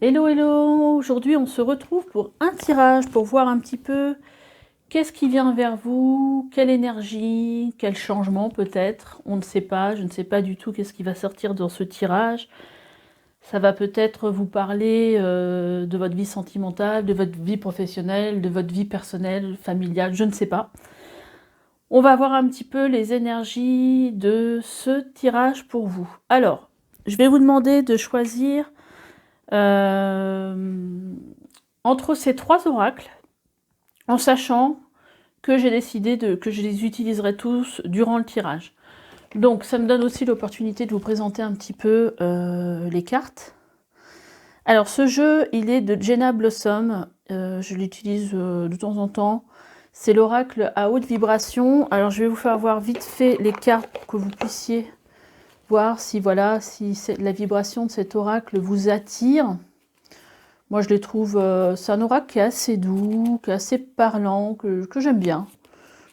Hello, hello! Aujourd'hui, on se retrouve pour un tirage, pour voir un petit peu qu'est-ce qui vient vers vous, quelle énergie, quel changement peut-être. On ne sait pas, je ne sais pas du tout qu'est-ce qui va sortir dans ce tirage. Ça va peut-être vous parler de votre vie sentimentale, de votre vie professionnelle, de votre vie personnelle, familiale, je ne sais pas. On va voir un petit peu les énergies de ce tirage pour vous. Alors, je vais vous demander de choisir entre ces trois oracles, en sachant que j'ai décidé que je les utiliserai tous durant le tirage. Donc ça me donne aussi l'opportunité de vous présenter un petit peu les cartes. Alors ce jeu, il est de Jenna Blossom, je l'utilise de temps en temps. C'est l'oracle à haute vibration. Alors je vais vous faire voir vite fait les cartes pour que vous puissiez voir si voilà, si la vibration de cet oracle vous attire. Moi, je les trouve, c'est un oracle qui est assez doux, qui est assez parlant, que j'aime bien.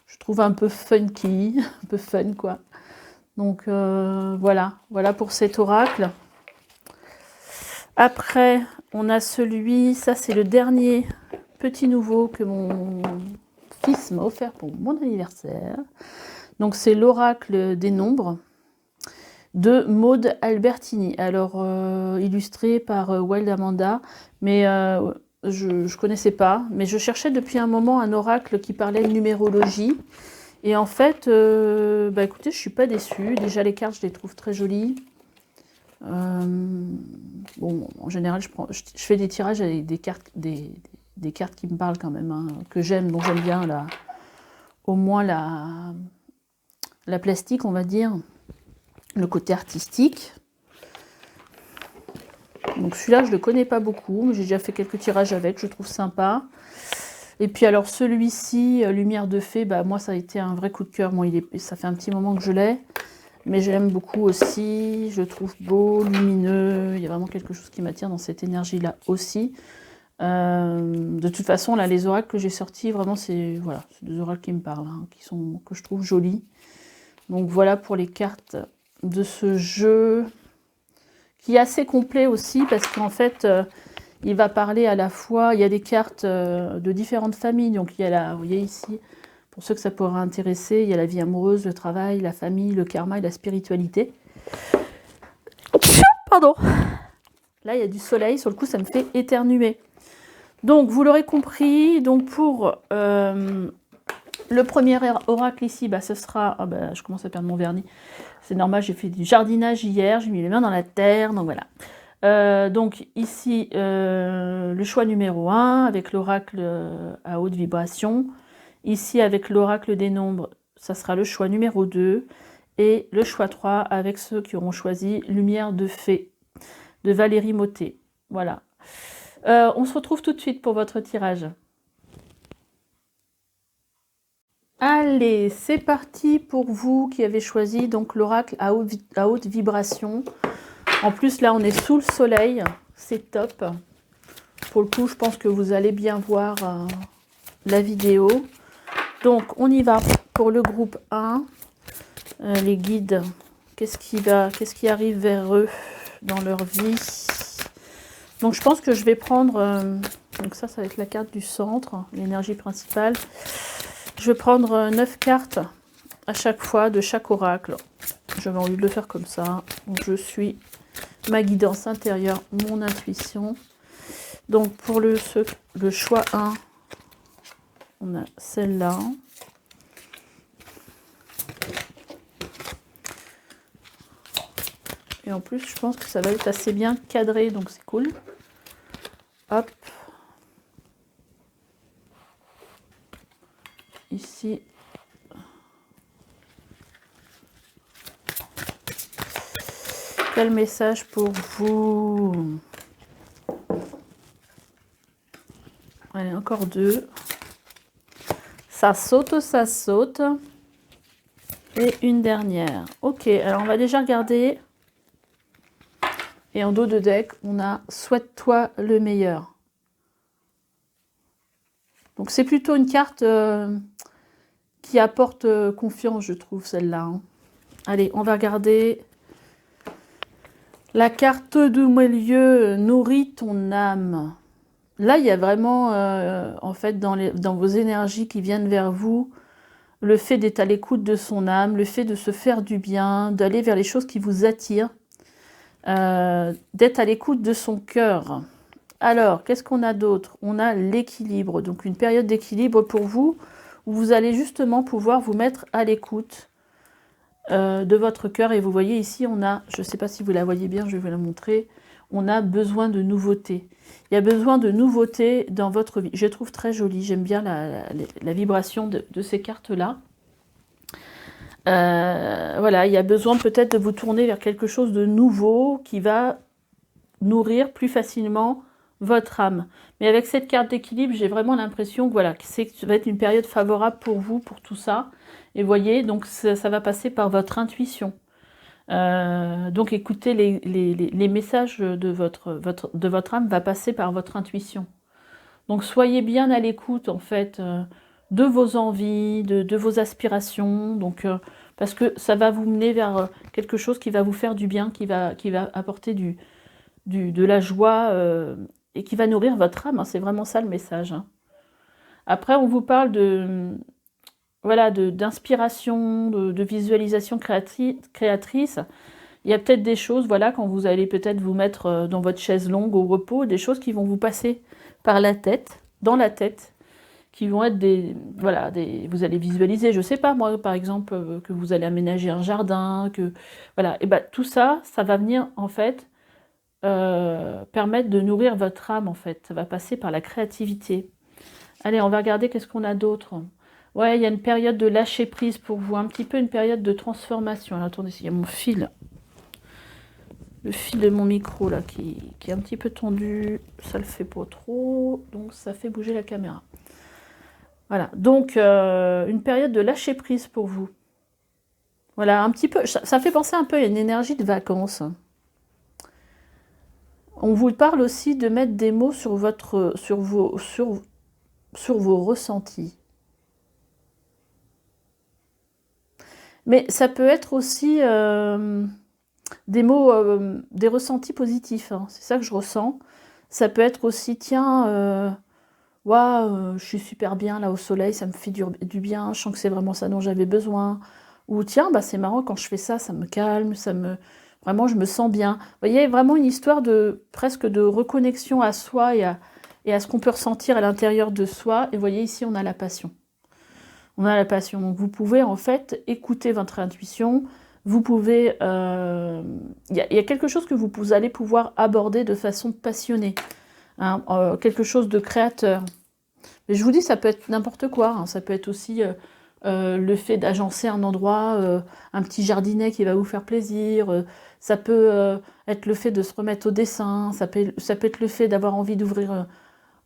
Je trouve un peu funky, un peu fun, quoi. Donc, voilà pour cet oracle. Après, on a celui, ça c'est le dernier petit nouveau que mon fils m'a offert pour mon anniversaire. Donc, c'est l'oracle des nombres de Maud Albertini. Alors, illustré par Wild Amanda, mais je ne connaissais pas. Mais je cherchais depuis un moment un oracle qui parlait de numérologie. Et en fait, écoutez, je ne suis pas déçue. Déjà, les cartes, je les trouve très jolies. Bon, en général, je fais des tirages avec des cartes, des cartes qui me parlent quand même, hein, que j'aime, dont j'aime bien au moins la plastique, on va dire. Le côté artistique. Donc celui-là, je ne le connais pas beaucoup, mais j'ai déjà fait quelques tirages avec, je trouve sympa. Et puis alors celui-ci, Lumière de Fée, moi ça a été un vrai coup de cœur. Bon, ça fait un petit moment que je l'ai, mais je l'aime beaucoup aussi. Je le trouve beau, lumineux, il y a vraiment quelque chose qui m'attire dans cette énergie-là aussi. De toute façon, là, les oracles que j'ai sortis, vraiment, c'est des oracles qui me parlent, hein, que je trouve jolis. Donc voilà pour les cartes de ce jeu, qui est assez complet aussi, parce qu'en fait, il va parler à la fois, il y a des cartes de différentes familles, donc il y a vous voyez ici, pour ceux que ça pourrait intéresser, il y a la vie amoureuse, le travail, la famille, le karma et la spiritualité. Pardon. Là, il y a du soleil, sur le coup, ça me fait éternuer. Donc, vous l'aurez compris, donc pour le premier oracle ici, ce sera... je commence à perdre mon vernis. C'est normal, j'ai fait du jardinage hier, j'ai mis les mains dans la terre, donc voilà. Donc ici, le choix numéro 1 avec l'oracle à haute vibration. Ici, avec l'oracle des nombres, ça sera le choix numéro 2. Et le choix 3 avec ceux qui auront choisi Lumière de Fée de Valérie Mottet. Voilà. On se retrouve tout de suite pour votre tirage. Allez, c'est parti pour vous qui avez choisi donc l'oracle à haute vibration. En plus, là, on est sous le soleil. C'est top. Pour le coup, je pense que vous allez bien voir la vidéo. Donc, on y va pour le groupe 1. Les guides, qu'est-ce qui arrive vers eux dans leur vie? Donc, je pense que je vais prendre... donc ça va être la carte du centre, l'énergie principale. Je vais prendre 9 cartes à chaque fois de chaque oracle. J'avais envie de le faire comme ça. Donc, je suis ma guidance intérieure, mon intuition. Donc, pour le choix 1, on a celle-là. Et en plus, je pense que ça va être assez bien cadré, donc c'est cool. Hop. Ici. Quel message pour vous? Allez, encore 2. Ça saute, ça saute. Et une dernière. Ok, alors on va déjà regarder. Et en dos de deck, on a « Souhaite-toi le meilleur ». Donc c'est plutôt une carte qui apporte confiance, je trouve, celle-là. Hein. Allez, on va regarder La carte du milieu nourrit ton âme. Là, il y a vraiment, en fait, dans vos énergies qui viennent vers vous, le fait d'être à l'écoute de son âme, le fait de se faire du bien, d'aller vers les choses qui vous attirent, d'être à l'écoute de son cœur. Alors, qu'est-ce qu'on a d'autre? On a l'équilibre, donc une période d'équilibre pour vous, où vous allez justement pouvoir vous mettre à l'écoute de votre cœur. Et vous voyez ici, on a, je ne sais pas si vous la voyez bien, je vais vous la montrer, on a besoin de nouveautés. Il y a besoin de nouveautés dans votre vie. Je trouve très jolie, j'aime bien la vibration de ces cartes-là. Voilà, il y a besoin peut-être de vous tourner vers quelque chose de nouveau qui va nourrir plus facilement votre âme. Mais avec cette carte d'équilibre, j'ai vraiment l'impression que voilà, ça va être une période favorable pour vous, pour tout ça. Et voyez, donc ça va passer par votre intuition. Donc écoutez, les messages de votre âme va passer par votre intuition. Donc soyez bien à l'écoute en fait de vos envies, de vos aspirations, donc parce que ça va vous mener vers quelque chose qui va vous faire du bien, qui va apporter de la joie et qui va nourrir votre âme. Hein, c'est vraiment ça le message. Hein. Après, on vous parle voilà, d'inspiration, de visualisation créatrice. Il y a peut-être des choses, voilà, quand vous allez peut-être vous mettre dans votre chaise longue au repos, des choses qui vont vous passer par la tête, dans la tête, qui vont être voilà, vous allez visualiser, je sais pas, moi, par exemple, que vous allez aménager un jardin, voilà, et ben tout ça, ça va venir, en fait, permettre de nourrir votre âme, en fait. Ça va passer par la créativité. Allez, on va regarder qu'est-ce qu'on a d'autre. Ouais, il y a une période de lâcher prise pour vous, un petit peu une période de transformation. Alors, attendez, il y a mon fil. Le fil de mon micro, là, qui est un petit peu tendu. Ça le fait pas trop, donc ça fait bouger la caméra. Voilà, donc une période de lâcher prise pour vous. Voilà, un petit peu, ça fait penser un peu à une énergie de vacances. On vous parle aussi de mettre des mots sur vos ressentis. Mais ça peut être aussi des mots, des ressentis positifs. Hein. C'est ça que je ressens. Ça peut être aussi, tiens, waouh, je suis super bien là au soleil, ça me fait du bien, je sens que c'est vraiment ça dont j'avais besoin. Ou tiens, bah, c'est marrant, quand je fais ça, ça me calme, vraiment, je me sens bien. Vous voyez, vraiment une histoire presque de reconnexion à soi et à ce qu'on peut ressentir à l'intérieur de soi. Et vous voyez, ici, on a la passion. On a la passion. Donc, vous pouvez, en fait, écouter votre intuition. Vous pouvez... Il y a quelque chose que vous allez pouvoir aborder de façon passionnée. Hein, quelque chose de créateur. Mais je vous dis, ça peut être n'importe quoi. Hein. Ça peut être aussi le fait d'agencer un endroit, un petit jardinet qui va vous faire plaisir. Ça peut être le fait de se remettre au dessin. Ça peut être le fait d'avoir envie d'ouvrir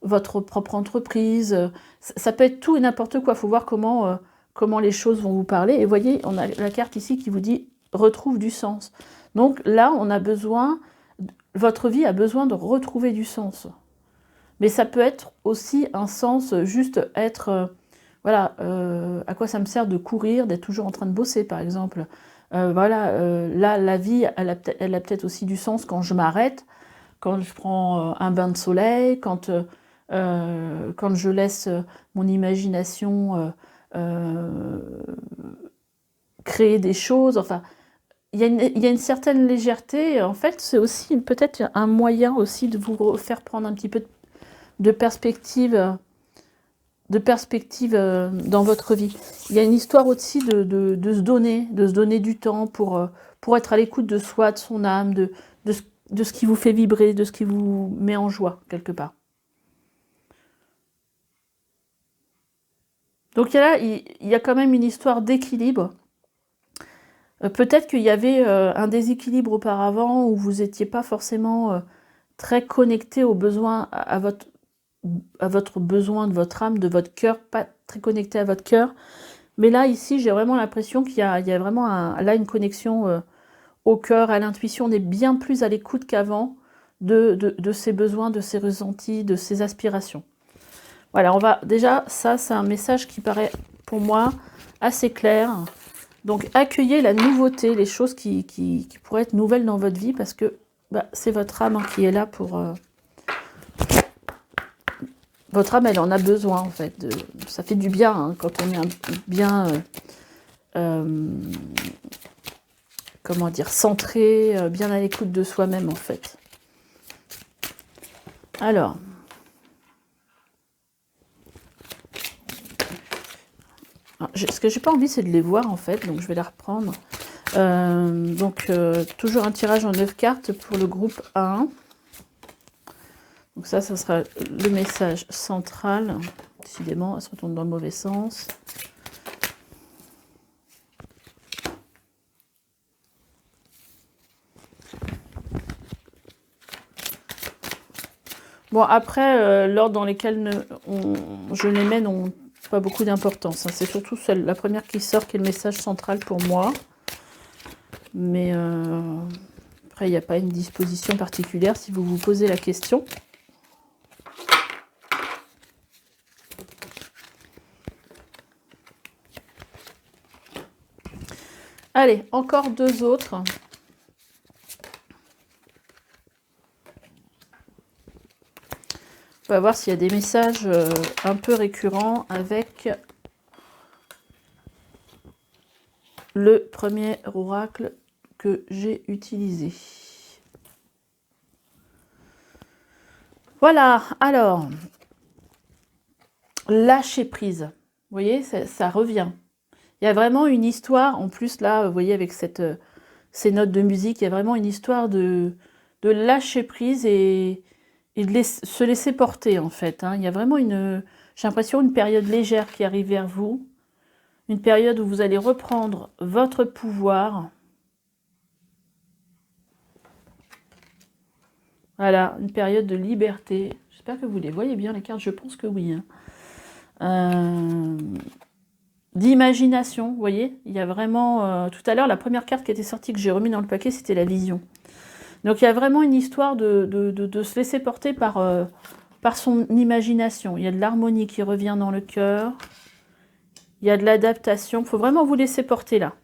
votre propre entreprise. Ça peut être tout et n'importe quoi. Il faut voir comment les choses vont vous parler. Et vous voyez, on a la carte ici qui vous dit « retrouve du sens ». Donc là, on a besoin, votre vie a besoin de retrouver du sens. Mais ça peut être aussi un sens, juste être, voilà, à quoi ça me sert de courir, d'être toujours en train de bosser, par exemple. Voilà, là, la vie, elle a peut-être aussi du sens quand je m'arrête, quand je prends un bain de soleil, quand je laisse mon imagination créer des choses. Enfin, il y a une certaine légèreté. En fait, c'est aussi peut-être un moyen aussi de vous faire prendre un petit peu de perspective dans votre vie. Il y a une histoire aussi de se donner du temps pour être à l'écoute de soi, de son âme, de ce qui vous fait vibrer, de ce qui vous met en joie, quelque part. Donc il y a quand même une histoire d'équilibre. Peut-être qu'il y avait un déséquilibre auparavant où vous n'étiez pas forcément très connecté aux besoins, à votre besoin de votre âme, de votre cœur, pas très connecté à votre cœur. Mais là, ici, j'ai vraiment l'impression qu'il y a vraiment là une connexion au cœur, à l'intuition. On est bien plus à l'écoute qu'avant de ses besoins, de ses ressentis, de ses aspirations. Voilà, déjà, ça, c'est un message qui paraît, pour moi, assez clair. Donc, accueillez la nouveauté, les choses qui pourraient être nouvelles dans votre vie, parce que bah, c'est votre âme hein, qui est là pour... Votre âme, elle en a besoin, en fait. Ça fait du bien, hein, quand on est bien... comment dire, centré, bien à l'écoute de soi-même, en fait. Alors... ce que j'ai pas envie, c'est de les voir, en fait, donc je vais les reprendre. Toujours un tirage en 9 cartes pour le groupe 1. Donc ça sera le message central. Décidément, elle se retourne dans le mauvais sens. Bon, après, l'ordre dans lesquels je les mets n'ont pas beaucoup d'importance. Hein. C'est surtout la première qui sort qui est le message central pour moi. Mais après, il n'y a pas une disposition particulière si vous vous posez la question. Allez, encore 2 autres. On va voir s'il y a des messages un peu récurrents avec le premier oracle que j'ai utilisé. Voilà, alors, lâcher prise. Vous voyez, ça revient. Il y a vraiment une histoire, en plus là, vous voyez, avec ces notes de musique, il y a vraiment une histoire de lâcher prise et de se laisser porter, en fait. Hein. Il y a vraiment j'ai l'impression, une période légère qui arrive vers vous. Une période où vous allez reprendre votre pouvoir. Voilà, une période de liberté. J'espère que vous les voyez bien, les cartes, je pense que oui. Hein. D'imagination, vous voyez, il y a vraiment... tout à l'heure, la première carte qui était sortie, que j'ai remis dans le paquet, c'était la vision. Donc il y a vraiment une histoire de se laisser porter par son imagination. Il y a de l'harmonie qui revient dans le cœur. Il y a de l'adaptation. Il faut vraiment vous laisser porter là.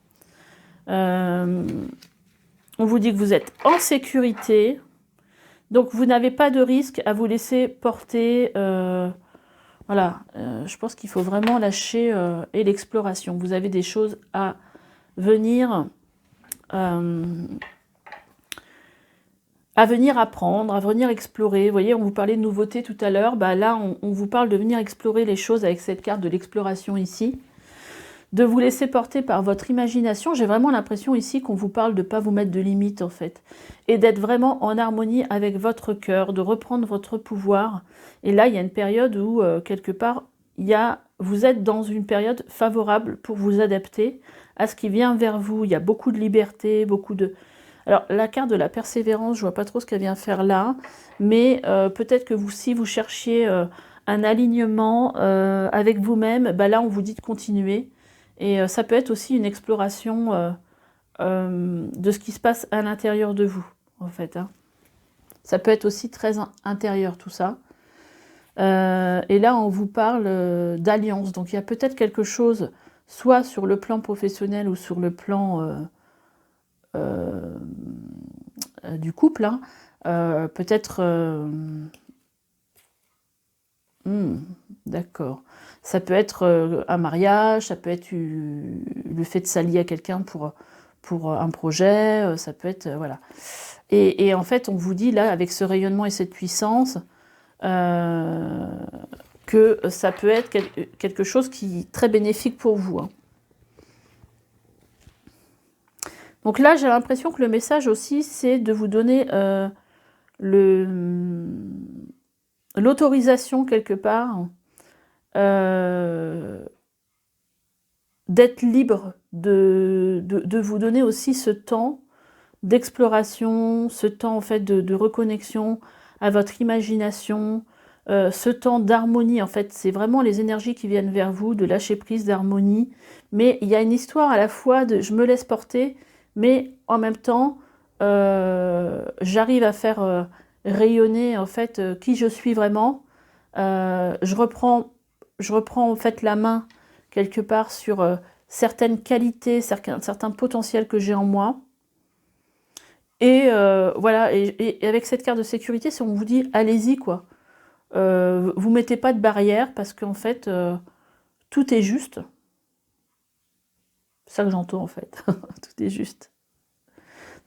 On vous dit que vous êtes en sécurité. Donc vous n'avez pas de risque à vous laisser porter. Voilà, je pense qu'il faut vraiment lâcher et l'exploration. Vous avez des choses à venir apprendre, à venir explorer. Vous voyez, on vous parlait de nouveautés tout à l'heure. Bah là, on vous parle de venir explorer les choses avec cette carte de l'exploration ici. De vous laisser porter par votre imagination. J'ai vraiment l'impression ici qu'on vous parle de ne pas vous mettre de limites, en fait. Et d'être vraiment en harmonie avec votre cœur, de reprendre votre pouvoir. Et là, il y a une période où, quelque part, vous êtes dans une période favorable pour vous adapter à ce qui vient vers vous. Il y a beaucoup de liberté, beaucoup de... Alors, la carte de la persévérance, je ne vois pas trop ce qu'elle vient faire là. Mais peut-être que si vous cherchiez un alignement avec vous-même, bah là, on vous dit de continuer. Et ça peut être aussi une exploration de ce qui se passe à l'intérieur de vous, en fait. Hein. Ça peut être aussi très intérieur, tout ça. Et là, on vous parle d'alliance. Donc, il y a peut-être quelque chose, soit sur le plan professionnel ou sur le plan du couple. Hein. Peut-être... d'accord. Ça peut être un mariage, ça peut être le fait de s'allier à quelqu'un pour un projet, ça peut être... voilà. Et en fait, on vous dit là, avec ce rayonnement et cette puissance, que ça peut être quelque chose qui est très bénéfique pour vous. Hein. Donc là, j'ai l'impression que le message aussi, c'est de vous donner l'autorisation quelque part d'être libre, de vous donner aussi ce temps d'exploration, ce temps en fait de reconnexion à votre imagination, ce temps d'harmonie. En fait, c'est vraiment les énergies qui viennent vers vous, de lâcher prise, d'harmonie. Mais il y a une histoire à la fois de je me laisse porter, mais en même temps, j'arrive à faire rayonner en fait qui je suis vraiment. Je reprends en fait la main quelque part sur certaines qualités, certains potentiels que j'ai en moi. Voilà, et avec cette carte de sécurité, si on vous dit, allez-y, quoi. Vous mettez pas de barrière, parce qu'en fait, tout est juste. C'est ça que j'entends, en fait. Tout est juste.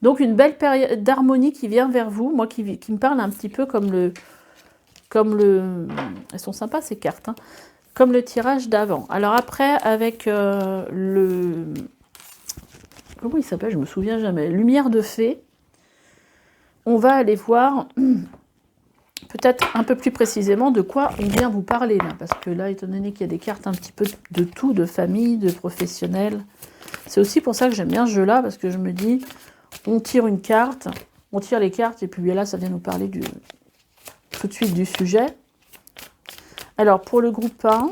Donc, une belle période d'harmonie qui vient vers vous, moi, qui me parle un petit peu comme le... Elles sont sympas, ces cartes, hein. Comme le tirage d'avant. Alors après, avec le... Comment il s'appelle? Je me souviens jamais. Lumière de fée. On va aller voir peut-être un peu plus précisément de quoi on vient vous parler là. Parce que là, étant donné qu'il y a des cartes un petit peu de tout, de famille, de professionnel. C'est aussi pour ça que j'aime bien ce jeu-là, parce que je me dis, on tire une carte, on tire les cartes, et puis là, ça vient nous parler tout de suite du sujet. Alors, pour le groupe 1,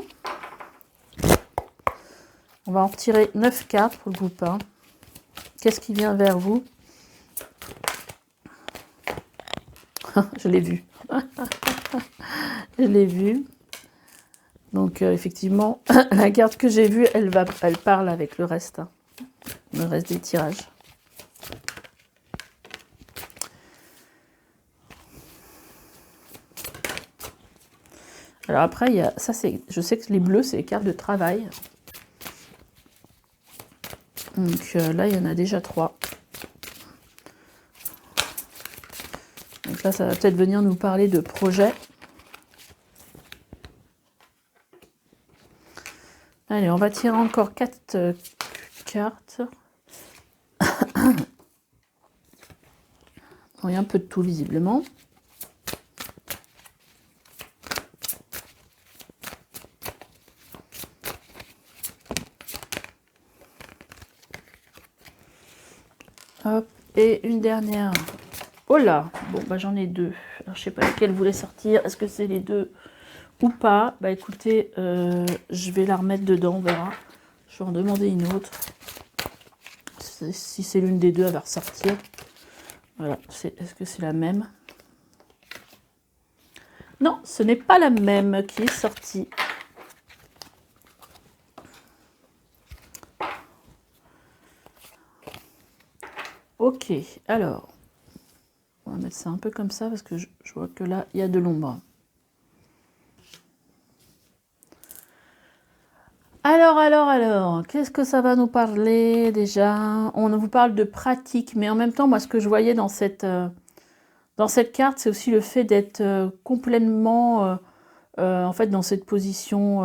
on va en retirer 9 cartes pour le groupe 1. Qu'est-ce qui vient vers vous? Je l'ai vu. Je l'ai vu. Donc, effectivement, la carte que j'ai vue, elle parle avec le reste. Hein, le reste des tirages. Alors après, il y a, ça c'est, je sais que les bleus, c'est les cartes de travail. Donc là, il y en a déjà 3. Donc là, ça va peut-être venir nous parler de projet. Allez, on va tirer encore 4 cartes. Il y a un peu de tout, visiblement. Hop, et une dernière. Oh là, bon, bah j'en ai 2. Alors, je sais pas laquelle voulait sortir. Est-ce que c'est les 2 ou pas? Bah écoutez, je vais la remettre dedans, on verra. Je vais en demander une autre. Si c'est l'une des 2, elle va ressortir. Voilà, est-ce que c'est la même? Non, ce n'est pas la même qui est sortie. Ok, alors, on va mettre ça un peu comme ça parce que je vois que là, il y a de l'ombre. Alors, qu'est-ce que ça va nous parler déjà? On vous parle de pratique, mais en même temps, moi, ce que je voyais dans cette carte, c'est aussi le fait d'être complètement, en fait, dans cette position,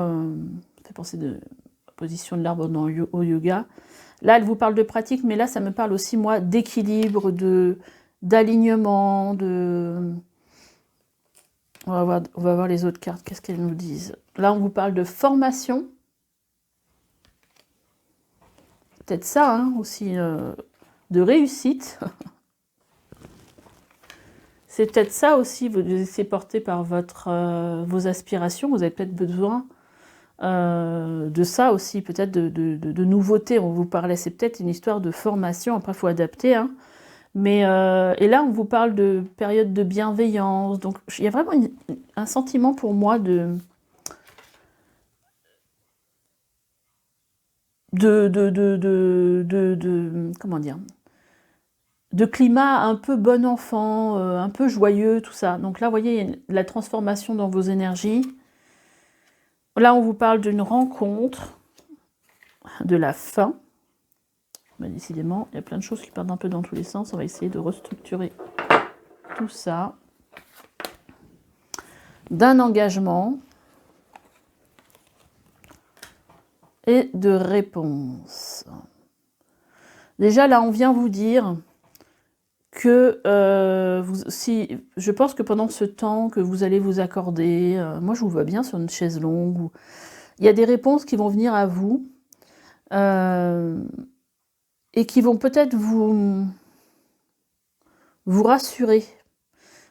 ça fait penser de la position de l'arbre au yoga. Là, elle vous parle de pratique, mais là, ça me parle aussi, moi, d'équilibre, d'alignement, de... On va voir les autres cartes, qu'est-ce qu'elles nous disent. Là, on vous parle de formation. Peut-être ça, hein, aussi, de réussite. C'est peut-être ça aussi, vous laissez porter par vos aspirations. Vous avez peut-être besoin de ça aussi, peut-être de nouveautés. On vous parlait, c'est peut-être une histoire de formation. Après, il faut adapter, hein. Mais, et là, on vous parle de période de bienveillance. Donc, il y a vraiment un sentiment pour moi comment dire, de climat un peu bon enfant, un peu joyeux, tout ça. Donc là, vous voyez, il y a la transformation dans vos énergies. Là, on vous parle d'une rencontre, de la fin. Ben, décidément, il y a plein de choses qui partent un peu dans tous les sens. On va essayer de restructurer tout ça. D'un engagement et de réponse. Déjà, là, on vient vous dire que je pense que pendant ce temps que vous allez vous accorder, moi je vous vois bien sur une chaise longue, il y a des réponses qui vont venir à vous et qui vont peut-être vous rassurer.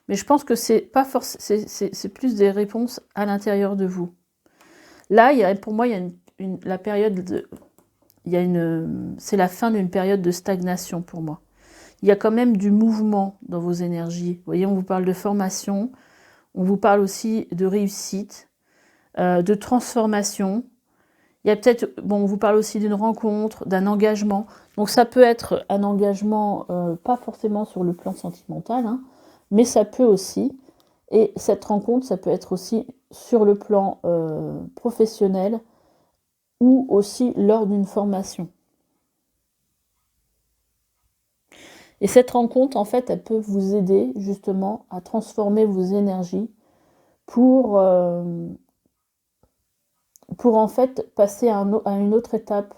Mais je pense que c'est pas c'est plus des réponses à l'intérieur de vous. Là, pour moi, il y a la période c'est la fin d'une période de stagnation pour moi. Il y a quand même du mouvement dans vos énergies. Vous voyez, on vous parle de formation, on vous parle aussi de réussite, de transformation. Il y a peut-être, bon, on vous parle aussi d'une rencontre, d'un engagement. Donc ça peut être un engagement, pas forcément sur le plan sentimental, hein, mais ça peut aussi, et cette rencontre, ça peut être aussi sur le plan professionnel ou aussi lors d'une formation. Et cette rencontre, en fait, elle peut vous aider justement à transformer vos énergies pour en fait passer à une autre étape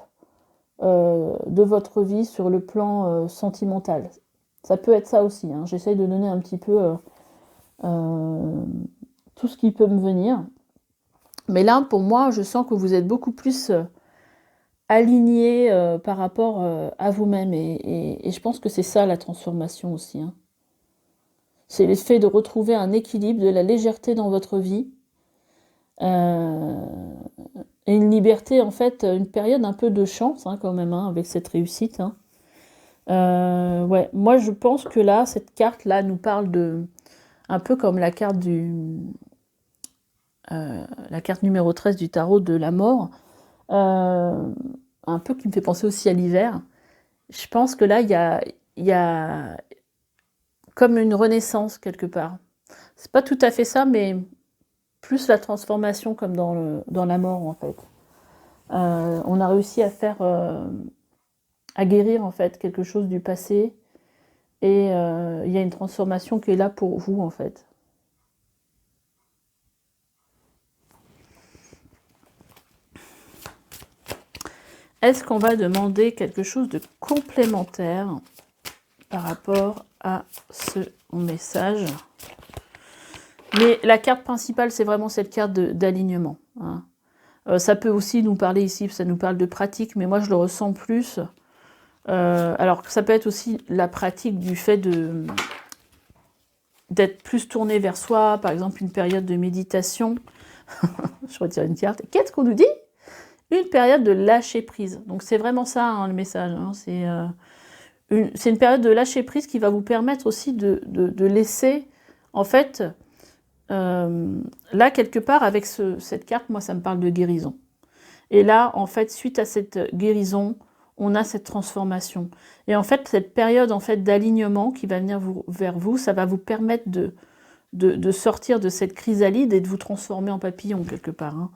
de votre vie sur le plan sentimental. Ça peut être ça aussi, hein. J'essaye de donner un petit peu tout ce qui peut me venir. Mais là, pour moi, je sens que vous êtes beaucoup plus aligné par rapport à vous-même. Et je pense que c'est ça la transformation aussi, hein. C'est l'effet de retrouver un équilibre, de la légèreté dans votre vie. Et une liberté, en fait, une période un peu de chance, hein, quand même, hein, avec cette réussite, hein. Ouais, moi je pense que là, cette carte-là nous parle de... Un peu comme la carte la carte numéro 13 du tarot de la mort. Un peu qui me fait penser aussi à l'hiver. Je pense que là, il y a comme une renaissance quelque part. C'est pas tout à fait ça, mais plus la transformation comme dans la mort, en fait. On a réussi à faire... à guérir, en fait, quelque chose du passé. Et il y a une transformation qui est là pour vous, en fait. Est-ce qu'on va demander quelque chose de complémentaire par rapport à ce message? Mais la carte principale, c'est vraiment cette carte d'alignement, hein. Ça peut aussi nous parler ici, ça nous parle de pratique, mais moi je le ressens plus. Alors ça peut être aussi la pratique du fait d'être plus tourné vers soi, par exemple une période de méditation. Je retire une carte. Qu'est-ce qu'on nous dit? Une période de lâcher prise. Donc c'est vraiment ça, hein, le message, hein. C'est une période de lâcher prise qui va vous permettre aussi de laisser, en fait, là quelque part avec cette carte, moi ça me parle de guérison. Et là, en fait, suite à cette guérison, on a cette transformation. Et en fait, cette période en fait d'alignement qui va venir vers vous, ça va vous permettre de sortir de cette chrysalide et de vous transformer en papillon quelque part, hein.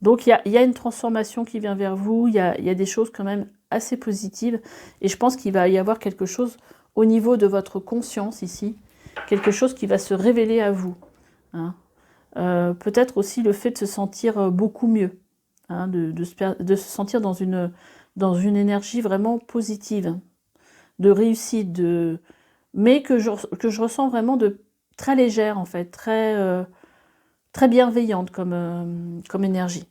Donc il y a une transformation qui vient vers vous, il y a des choses quand même assez positives, et je pense qu'il va y avoir quelque chose au niveau de votre conscience ici, quelque chose qui va se révéler à vous, hein. Peut-être aussi le fait de se sentir beaucoup mieux, hein, de se sentir dans une énergie vraiment positive, de réussite, mais que je ressens vraiment de très légère en fait, très bienveillante comme énergie.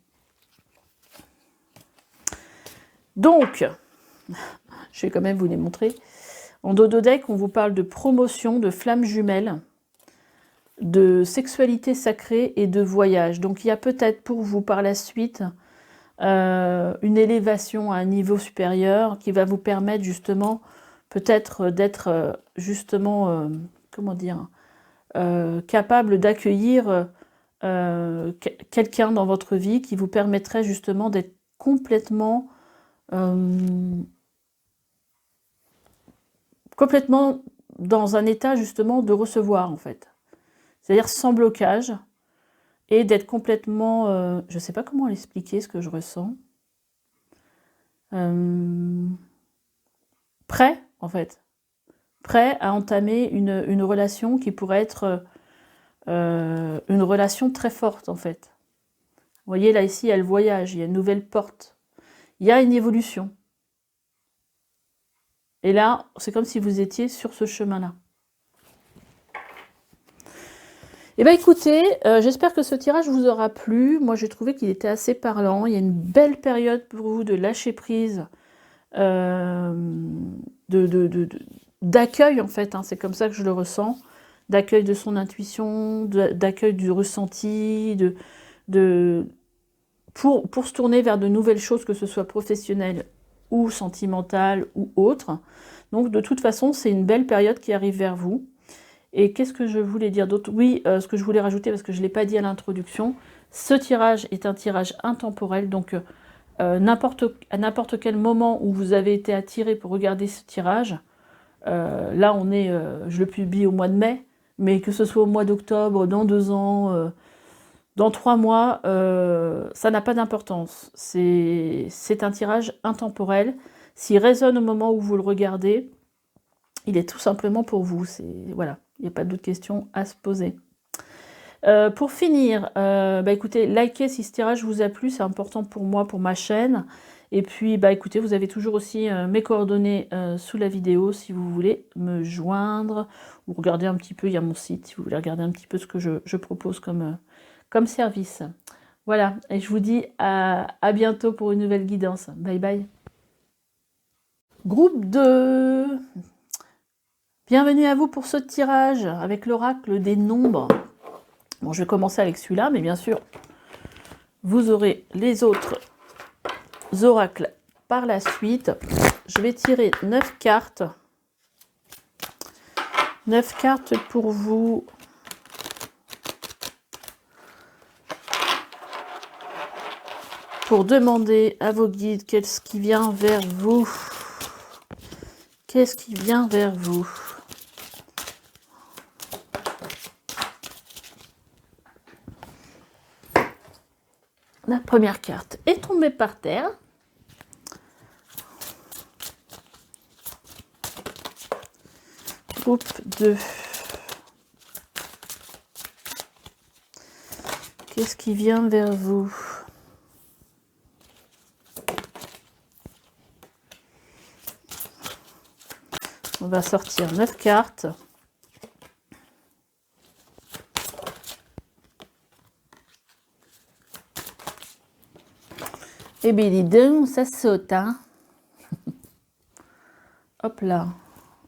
Donc, je vais quand même vous les montrer. En dos de deck, on vous parle de promotion, de flammes jumelles, de sexualité sacrée et de voyage. Donc, il y a peut-être pour vous par la suite une élévation à un niveau supérieur qui va vous permettre justement peut-être d'être justement, comment dire, capable d'accueillir quelqu'un dans votre vie qui vous permettrait justement d'être complètement dans un état justement de recevoir en fait. C'est-à-dire sans blocage et d'être complètement, je ne sais pas comment l'expliquer ce que je ressens, prêt en fait, prêt à entamer une relation qui pourrait être une relation très forte en fait. Vous voyez là ici, il y a le voyage, il y a une nouvelle porte, il y a une évolution. Et là, c'est comme si vous étiez sur ce chemin-là. Eh bien écoutez, j'espère que ce tirage vous aura plu. Moi j'ai trouvé qu'il était assez parlant. Il y a une belle période pour vous de lâcher prise, d'accueil en fait, hein, c'est comme ça que je le ressens, d'accueil de son intuition, d'accueil du ressenti, pour se tourner vers de nouvelles choses, que ce soit professionnelles ou sentimentales ou autres. Donc de toute façon, c'est une belle période qui arrive vers vous. Et qu'est-ce que je voulais dire d'autre? Oui, ce que je voulais rajouter, parce que je ne l'ai pas dit à l'introduction, ce tirage est un tirage intemporel, donc à n'importe quel moment où vous avez été attiré pour regarder ce tirage, là on est, je le publie au mois de mai, mais que ce soit au mois d'octobre, dans 2 ans, dans 3 mois, ça n'a pas d'importance. C'est un tirage intemporel. S'il résonne au moment où vous le regardez, il est tout simplement pour vous. Voilà, il n'y a pas d'autres questions à se poser. Pour finir, bah écoutez, likez si ce tirage vous a plu, c'est important pour moi, pour ma chaîne. Et puis, bah écoutez, vous avez toujours aussi mes coordonnées sous la vidéo si vous voulez me joindre ou regarder un petit peu, il y a mon site, si vous voulez regarder un petit peu ce que je propose comme service. Voilà, et je vous dis à bientôt pour une nouvelle guidance. Bye bye. Groupe 2. Bienvenue à vous pour ce tirage avec l'oracle des nombres. Bon, je vais commencer avec celui-là, mais bien sûr, vous aurez les autres oracles par la suite. Je vais tirer 9 cartes. 9 cartes pour vous. Pour demander à vos guides qu'est-ce qui vient vers vous. Qu'est-ce qui vient vers vous? La première carte est tombée par terre. Groupe 2. Qu'est-ce qui vient vers vous? On va sortir 9 cartes. Eh bien, dis donc, ça saute, hein. Hop là.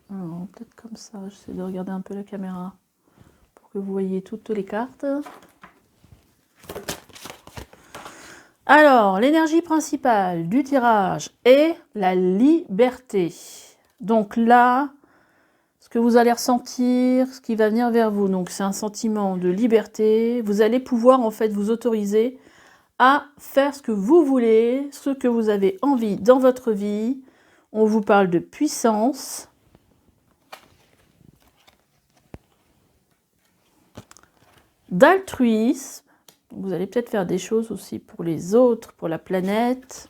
Peut-être comme ça, j'essaie de regarder un peu la caméra pour que vous voyez toutes les cartes. Alors, l'énergie principale du tirage est la liberté. Donc là, ce que vous allez ressentir, ce qui va venir vers vous, donc c'est un sentiment de liberté. Vous allez pouvoir en fait vous autoriser à faire ce que vous voulez, ce que vous avez envie dans votre vie. On vous parle de puissance. D'altruisme. Vous allez peut-être faire des choses aussi pour les autres, pour la planète.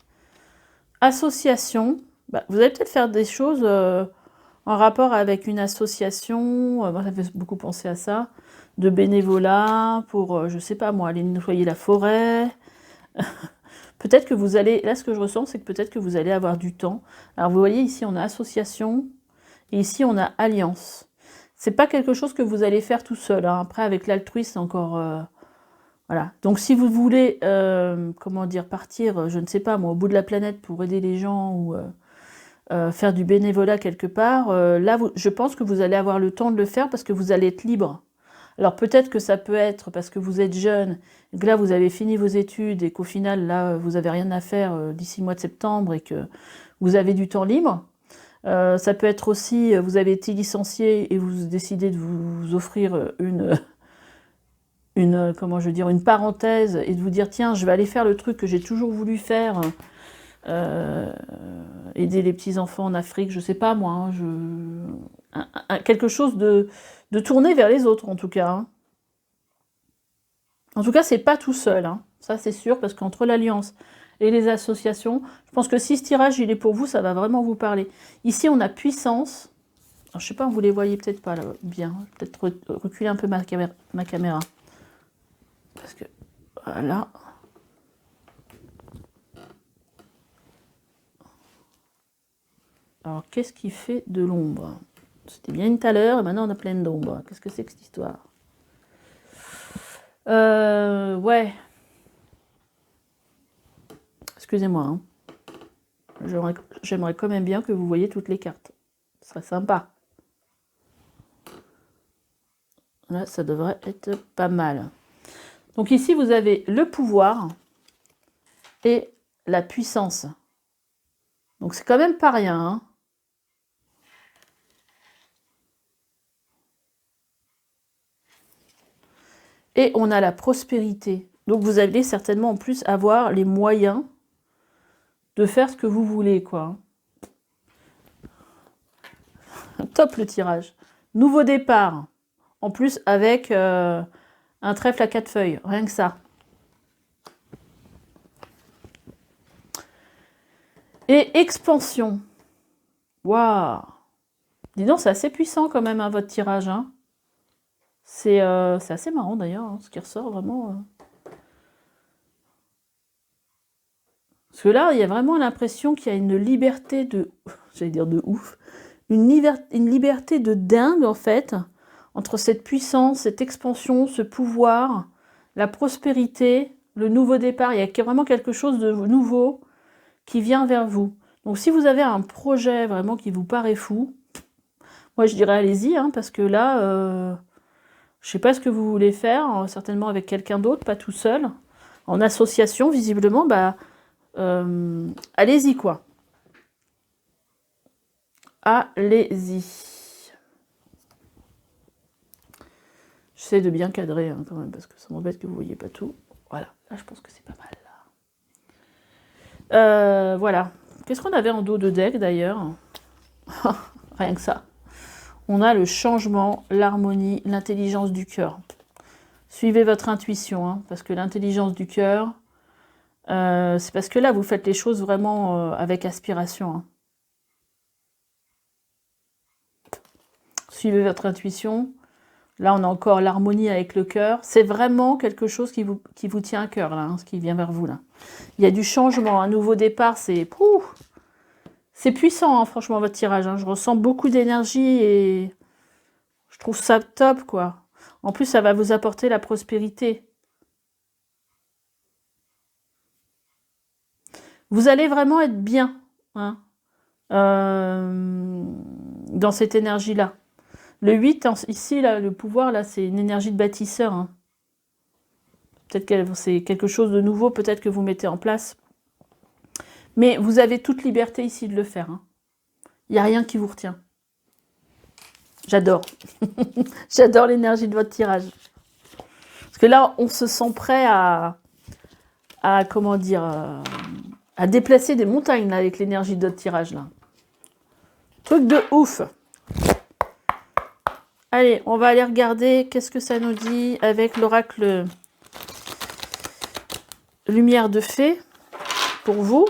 Association. Bah, vous allez peut-être faire des choses en rapport avec une association. Moi, ça fait beaucoup penser à ça. De bénévolat pour, je sais pas moi, aller nettoyer la forêt. Peut-être que vous allez... Là, ce que je ressens, c'est que peut-être que vous allez avoir du temps. Alors, vous voyez, ici, on a association. Et ici, on a alliance. C'est pas quelque chose que vous allez faire tout seul. Hein. Après, avec l'altruisme, c'est encore... voilà. Donc, si vous voulez, comment dire, partir, je ne sais pas, moi, au bout de la planète pour aider les gens ou faire du bénévolat quelque part, là, je pense que vous allez avoir le temps de le faire parce que vous allez être libre. Alors, peut-être que ça peut être parce que vous êtes jeune, et que là, vous avez fini vos études et qu'au final, là, vous n'avez rien à faire d'ici le mois de septembre et que vous avez du temps libre. Ça peut être aussi, vous avez été licencié et vous décidez de vous offrir comment je veux dire, une parenthèse et de vous dire tiens, je vais aller faire le truc que j'ai toujours voulu faire, aider les petits enfants en Afrique, je sais pas moi, quelque chose de tourner vers les autres en tout cas. Hein. En tout cas, c'est pas tout seul, hein. Ça c'est sûr, parce qu'entre l'Alliance et les associations, je pense que si ce tirage il est pour vous, ça va vraiment vous parler. Ici, on a puissance. Alors, je sais pas, vous les voyez peut-être pas là, bien. Peut-être reculer un peu ma caméra. Parce que, voilà. Alors, qu'est-ce qui fait de l'ombre? C'était bien tout à l'heure, et maintenant on a plein d'ombre. Qu'est-ce que c'est que cette histoire? Ouais. Excusez-moi. Hein. J'aimerais quand même bien que vous voyez toutes les cartes. Ce serait sympa. Là, ça devrait être pas mal. Donc ici, vous avez le pouvoir et la puissance. Donc c'est quand même pas rien. Hein. Et on a la prospérité. Donc vous allez certainement en plus avoir les moyens de faire ce que vous voulez, quoi. Top le tirage. Nouveau départ. En plus, avec un trèfle à 4 feuilles. Rien que ça. Et expansion. Waouh. Dis donc, c'est assez puissant quand même, hein, votre tirage. Hein. C'est assez marrant d'ailleurs, hein, ce qui ressort vraiment. Parce que là, il y a vraiment l'impression qu'il y a une liberté de... J'allais dire de ouf. Une liberté de dingue, en fait, entre cette puissance, cette expansion, ce pouvoir, la prospérité, le nouveau départ. Il y a vraiment quelque chose de nouveau qui vient vers vous. Donc, si vous avez un projet vraiment qui vous paraît fou, moi, je dirais allez-y, hein, parce que là, je ne sais pas ce que vous voulez faire, certainement avec quelqu'un d'autre, pas tout seul. En association, visiblement, bah... allez-y, quoi. Allez-y. J'essaie de bien cadrer, hein, quand même, parce que ça m'embête que vous ne voyez pas tout. Voilà, là, je pense que c'est pas mal, là. Voilà. Qu'est-ce qu'on avait en dos de deck, d'ailleurs? Rien que ça. On a le changement, l'harmonie, l'intelligence du cœur. Suivez votre intuition, hein, parce que l'intelligence du cœur... c'est parce que là, vous faites les choses vraiment avec aspiration. Hein. Suivez votre intuition. Là, on a encore l'harmonie avec le cœur. C'est vraiment quelque chose qui vous tient à cœur, là, hein, ce qui vient vers vous. Là. Il y a du changement, un nouveau départ. C'est puissant, hein, franchement, votre tirage. Hein. Je ressens beaucoup d'énergie et je trouve ça top, quoi. En plus, ça va vous apporter la prospérité. Vous allez vraiment être bien hein, dans cette énergie-là. Le 8, ici, là, le pouvoir, là, c'est une énergie de bâtisseur. Hein. Peut-être que c'est quelque chose de nouveau, peut-être que vous mettez en place. Mais vous avez toute liberté ici de le faire. Hein. Il n'y a rien qui vous retient. J'adore. J'adore l'énergie de votre tirage. Parce que là, on se sent prêt à comment dire, à déplacer des montagnes là, avec l'énergie de votre tirage. Là. Truc de ouf. Allez, on va aller regarder qu'est-ce que ça nous dit avec l'oracle Lumière de Fée pour vous.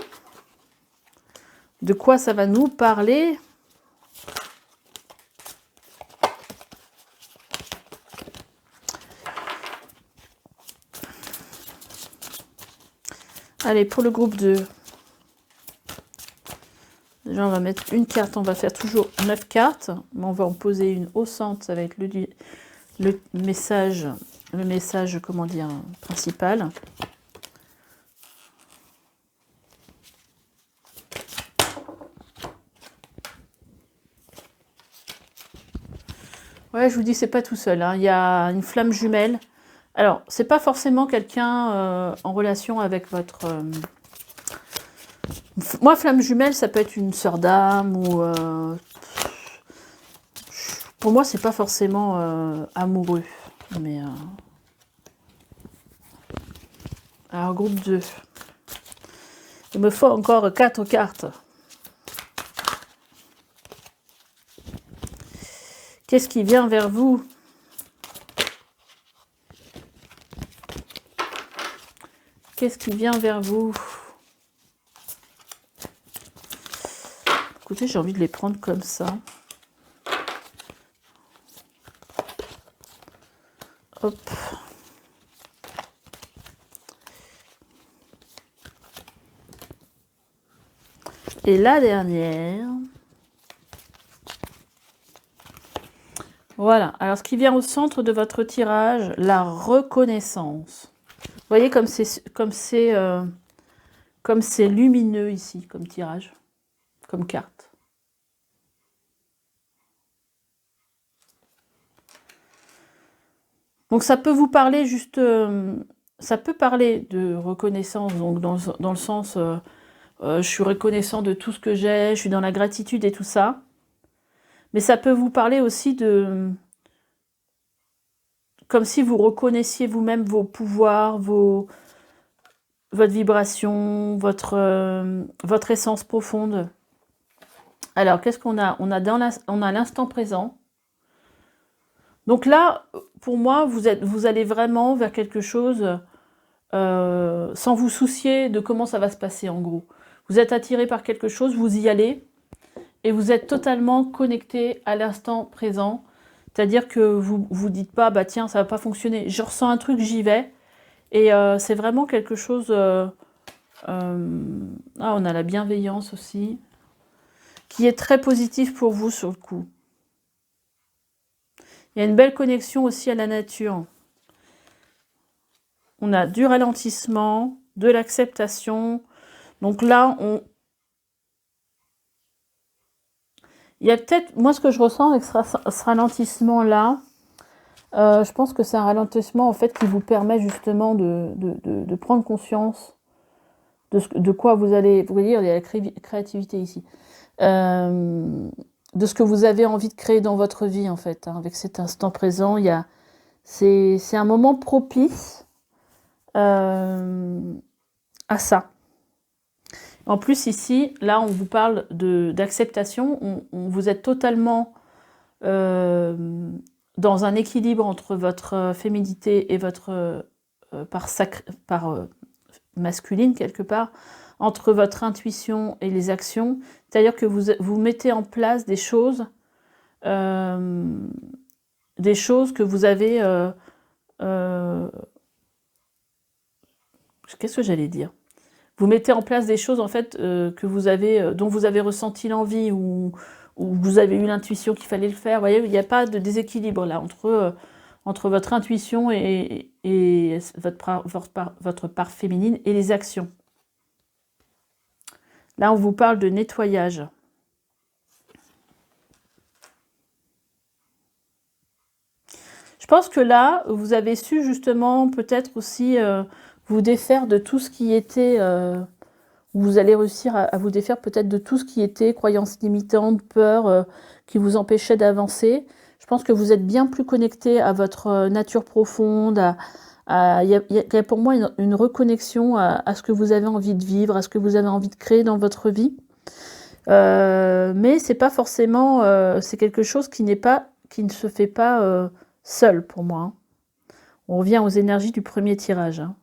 De quoi ça va nous parler? Allez, pour le groupe 2. Déjà, on va mettre une carte. On va faire toujours 9 cartes. Mais on va en poser une au centre. Ça va être le message, comment dire, principal. Ouais, je vous dis, c'est pas tout seul. Hein. Il y a une flamme jumelle. Alors, c'est pas forcément quelqu'un en relation avec votre... Moi, flamme jumelle, ça peut être une sœur d'âme ou... Pour moi, c'est pas forcément amoureux. Mais... Alors, groupe 2. Il me faut encore 4 cartes. Qu'est-ce qui vient vers vous? Qu'est-ce qui vient vers vous? Écoutez, j'ai envie de les prendre comme ça. Hop. Et la dernière. Voilà. Alors, ce qui vient au centre de votre tirage, la reconnaissance. Vous voyez comme c'est lumineux ici, comme tirage, comme carte. Donc, ça peut vous parler juste... ça peut parler de reconnaissance, donc dans le sens... je suis reconnaissant de tout ce que j'ai, je suis dans la gratitude et tout ça. Mais ça peut vous parler aussi de... Comme si vous reconnaissiez vous-même vos pouvoirs, votre vibration, votre essence profonde. Alors, qu'est-ce qu'on a? On a l'instant présent. Donc là, pour moi, vous allez vraiment vers quelque chose sans vous soucier de comment ça va se passer, en gros. Vous êtes attiré par quelque chose, vous y allez, et vous êtes totalement connecté à l'instant présent. C'est-à-dire que vous vous dites pas, bah tiens, ça va pas fonctionner. Je ressens un truc, j'y vais. Et c'est vraiment quelque chose... on a la bienveillance aussi, qui est très positif pour vous sur le coup. Il y a une belle connexion aussi à la nature. On a du ralentissement, de l'acceptation. Donc là, il y a peut-être, moi ce que je ressens avec ce ralentissement-là, je pense que c'est un ralentissement en fait qui vous permet justement de prendre conscience de quoi vous allez... Vous voyez, il y a la créativité ici. De ce que vous avez envie de créer dans votre vie, en fait. Hein, avec cet instant présent, c'est un moment propice à ça. En plus, ici, là, on vous parle d'acceptation. Vous êtes totalement dans un équilibre entre votre féminité et votre part masculine, quelque part, entre votre intuition et les actions. C'est-à-dire que vous mettez en place des choses que vous avez... qu'est-ce que j'allais dire? Vous mettez en place des choses, en fait, que vous avez, dont vous avez ressenti l'envie ou vous avez eu l'intuition qu'il fallait le faire. Vous voyez, il n'y a pas de déséquilibre, là, entre votre intuition et votre part féminine et les actions. Là, on vous parle de nettoyage. Je pense que là, vous avez su justement peut-être aussi vous défaire de tout ce qui était... vous allez réussir à vous défaire peut-être de tout ce qui était croyances limitantes, peurs qui vous empêchaient d'avancer. Je pense que vous êtes bien plus connecté à votre nature profonde. Il y a pour moi une reconnexion à ce que vous avez envie de vivre, à ce que vous avez envie de créer dans votre vie. Mais c'est pas forcément... c'est quelque chose qui ne se fait pas seul pour moi. Hein. On revient aux énergies du premier tirage. Hein.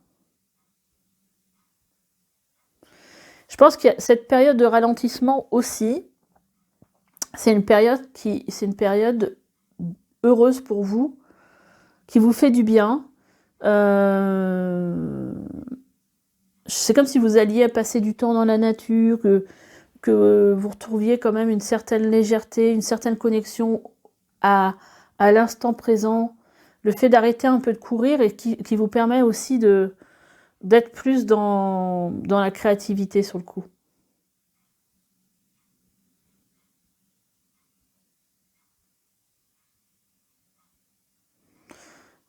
Je pense qu'il y a cette période de ralentissement aussi. C'est une période heureuse pour vous, qui vous fait du bien. C'est comme si vous alliez passer du temps dans la nature, que vous retrouviez quand même une certaine légèreté, une certaine connexion à l'instant présent. Le fait d'arrêter un peu de courir et qui vous permet aussi d'être plus dans la créativité sur le coup.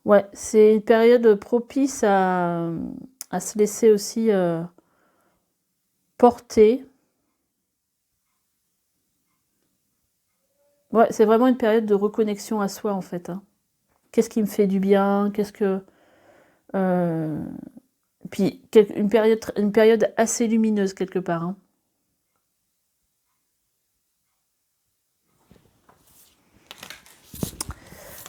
Ouais, c'est une période propice à se laisser aussi porter. Ouais, c'est vraiment une période de reconnexion à soi en fait. Hein. Qu'est-ce qui me fait du bien? Qu'est-ce que... Puis une période assez lumineuse quelque part. Hein.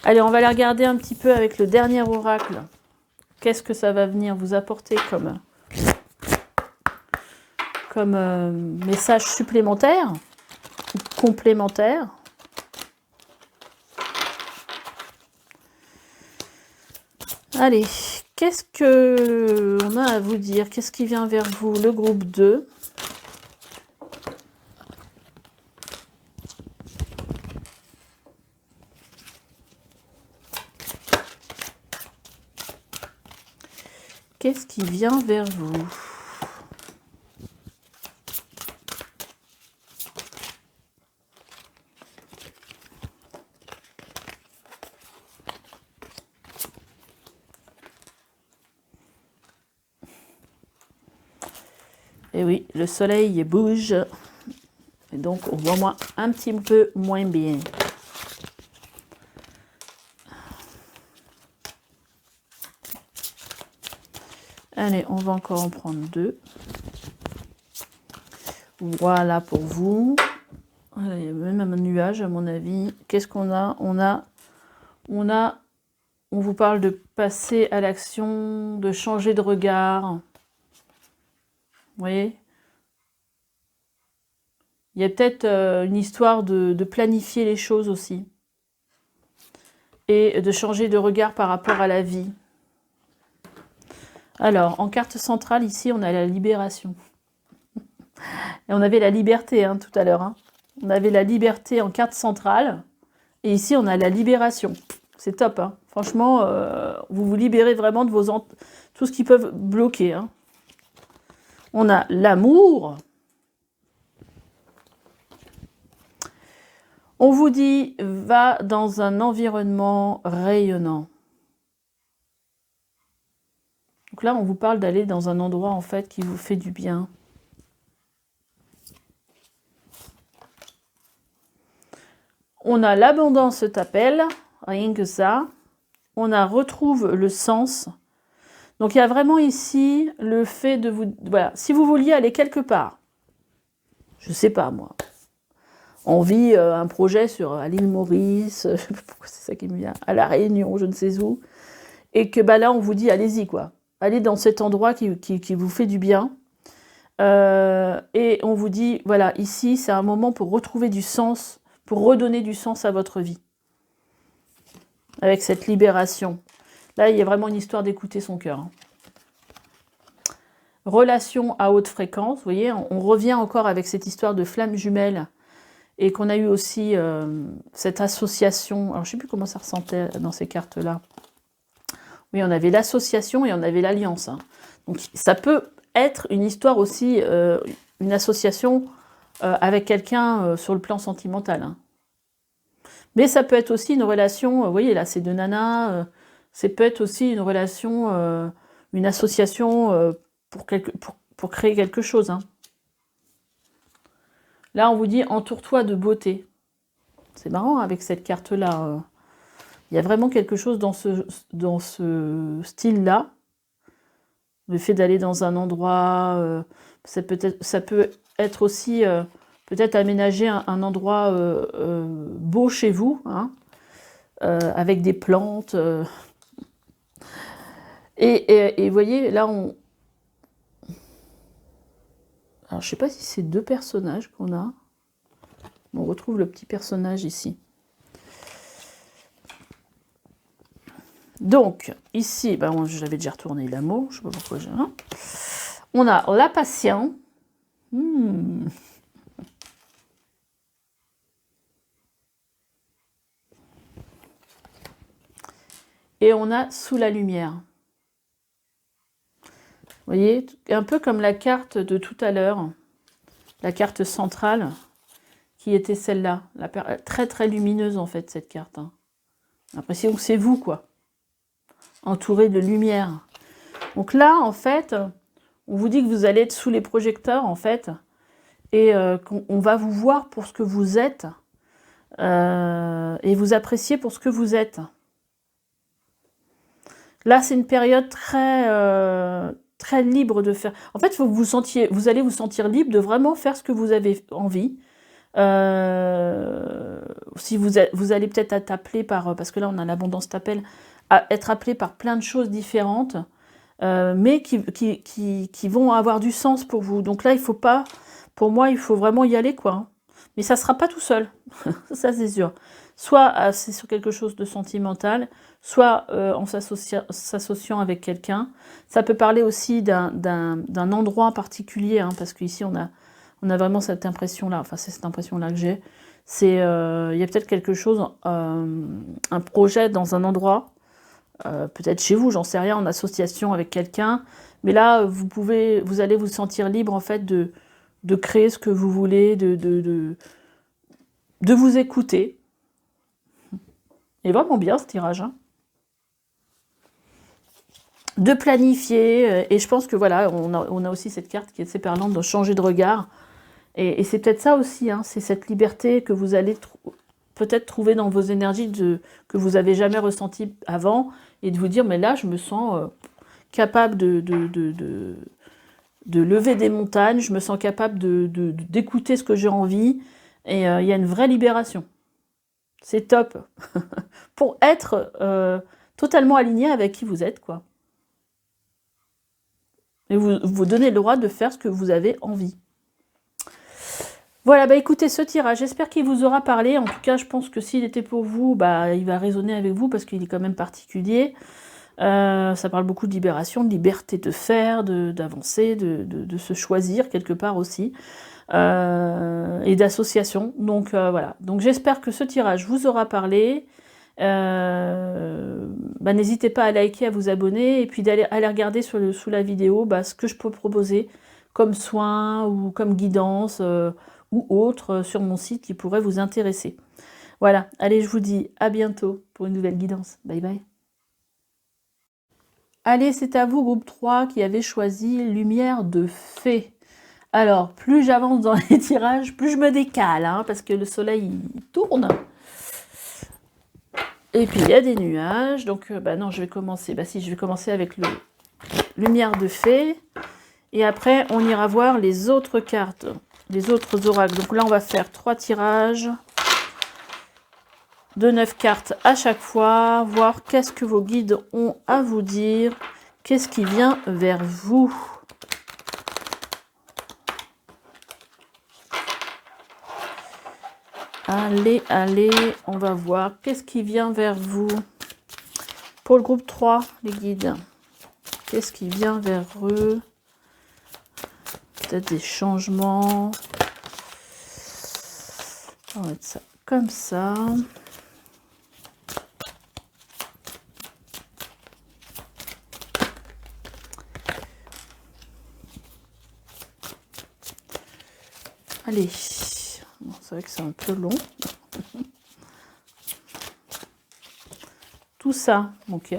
Allez, on va la regarder un petit peu avec le dernier oracle. Qu'est-ce que ça va venir vous apporter comme message supplémentaire ou complémentaire? Allez, qu'est-ce que on a à vous dire? Qu'est-ce qui vient vers vous? Le groupe 2. Qu'est-ce qui vient vers vous? Et oui, le soleil bouge. Et donc, on voit un petit peu moins bien. Allez, on va encore en prendre 2. Voilà pour vous. Il y a même un nuage à mon avis. Qu'est-ce qu'on a? On vous parle de passer à l'action, de changer de regard. Vous voyez? Il y a peut-être une histoire de planifier les choses aussi. Et de changer de regard par rapport à la vie. Alors, en carte centrale, ici, on a la libération. Et on avait la liberté hein, tout à l'heure. Hein. On avait la liberté en carte centrale. Et ici, on a la libération. C'est top. Hein. Franchement, vous vous libérez vraiment de tout ce qui peut bloquer. Hein. On a l'amour. On vous dit, va dans un environnement rayonnant. Donc là, on vous parle d'aller dans un endroit, en fait, qui vous fait du bien. On a l'abondance t'appelle, rien que ça. On a retrouve le sens. Donc il y a vraiment ici le fait de vous... Voilà, si vous vouliez aller quelque part, je sais pas moi, on vit un projet à l'île Maurice, je sais pas pourquoi c'est ça qui me vient, à La Réunion, je ne sais où, et que bah, là on vous dit allez-y quoi, allez dans cet endroit qui vous fait du bien, et on vous dit voilà, ici c'est un moment pour retrouver du sens, pour redonner du sens à votre vie, avec cette libération. Là il y a vraiment une histoire d'écouter son cœur. Hein. Relation à haute fréquence, vous voyez, on revient encore avec cette histoire de flamme jumelle, et qu'on a eu aussi cette association, alors je ne sais plus comment ça ressentait dans ces cartes-là. Oui, on avait l'association et on avait l'alliance. Hein. Donc ça peut être une histoire aussi, une association avec quelqu'un sur le plan sentimental. Hein. Mais ça peut être aussi une relation, vous voyez là, ces deux nanas, ça peut être aussi une relation, une association pour créer quelque chose. Hein. Là, on vous dit, entoure-toi de beauté. C'est marrant, avec cette carte-là. Il y a vraiment quelque chose dans ce style-là. Le fait d'aller dans un endroit, ça peut être aussi, peut-être aménager un endroit beau chez vous, hein, avec des plantes. Et vous voyez, là, alors, je ne sais pas si c'est 2 personnages qu'on a. On retrouve le petit personnage ici. Donc, ici, ben, j'avais déjà retourné l'amour. Je ne sais pas pourquoi j'ai... Hein. On a la patience. Et on a sous la lumière. Vous voyez, un peu comme la carte de tout à l'heure, la carte centrale, qui était celle-là. Très très lumineuse en fait, cette carte. Hein. L'impression que c'est vous, quoi. Entouré de lumière. Donc là, en fait, on vous dit que vous allez être sous les projecteurs, en fait, et qu'on va vous voir pour ce que vous êtes, et vous apprécier pour ce que vous êtes. Là, c'est une période très libre de faire. En fait, vous allez vous sentir libre de vraiment faire ce que vous avez envie. Si vous allez peut-être être appelé parce que là, on a l'abondance t'appelle, à être appelé par plein de choses différentes, mais qui vont avoir du sens pour vous. Donc là, il faut pas, pour moi, il faut vraiment y aller, quoi. Mais ça sera pas tout seul, ça c'est sûr. Soit c'est sur quelque chose de sentimental, soit en s'associant avec quelqu'un. Ça peut parler aussi d'un endroit en particulier, hein, parce qu'ici on a vraiment cette impression-là, enfin c'est cette impression-là que j'ai. Il y a peut-être quelque chose, un projet dans un endroit, peut-être chez vous, j'en sais rien, en association avec quelqu'un. Mais là, vous allez vous sentir libre en fait de créer ce que vous voulez, de vous écouter. Il est vraiment bien ce tirage. Hein. De planifier, et je pense que voilà, on a aussi cette carte qui est assez parlante de changer de regard. Et c'est peut-être ça aussi, hein, c'est cette liberté que vous allez peut-être trouver dans vos énergies que vous n'avez jamais ressenties avant, et de vous dire, mais là, je me sens capable de lever des montagnes, je me sens capable d'écouter ce que j'ai envie, et il y a une vraie libération. C'est top. Pour être totalement aligné avec qui vous êtes, quoi. Et vous donnez le droit de faire ce que vous avez envie. Voilà, bah écoutez, ce tirage, j'espère qu'il vous aura parlé. En tout cas, je pense que s'il était pour vous, bah il va résonner avec vous parce qu'il est quand même particulier. Ça parle beaucoup de libération, de liberté de faire, d'avancer, de se choisir quelque part aussi. Et d'association. Donc voilà. Donc j'espère que ce tirage vous aura parlé. Bah, n'hésitez pas à liker, à vous abonner et puis d'aller regarder sous la vidéo ce que je peux proposer comme soins ou comme guidance ou autre sur mon site qui pourrait vous intéresser. Voilà, allez, je vous dis à bientôt pour une nouvelle guidance. Bye bye. Allez, c'est à vous, groupe 3, qui avez choisi Lumière de Fée. Alors, plus j'avance dans les tirages, plus je me décale, hein, parce que le soleil il tourne. Et puis, il y a des nuages. Donc, non, je vais commencer. Bah si, je vais commencer avec le Lumière de Fée. Et après, on ira voir les autres cartes, les autres oracles. Donc là, on va faire 3 tirages de 9 cartes à chaque fois. Voir qu'est-ce que vos guides ont à vous dire. Qu'est-ce qui vient vers vous? Allez, allez, on va voir. Qu'est-ce qui vient vers vous? Pour le groupe 3, les guides. Qu'est-ce qui vient vers eux? Peut-être des changements. On va mettre ça comme ça. Allez. Bon, c'est vrai que c'est un peu long. Tout ça, ok.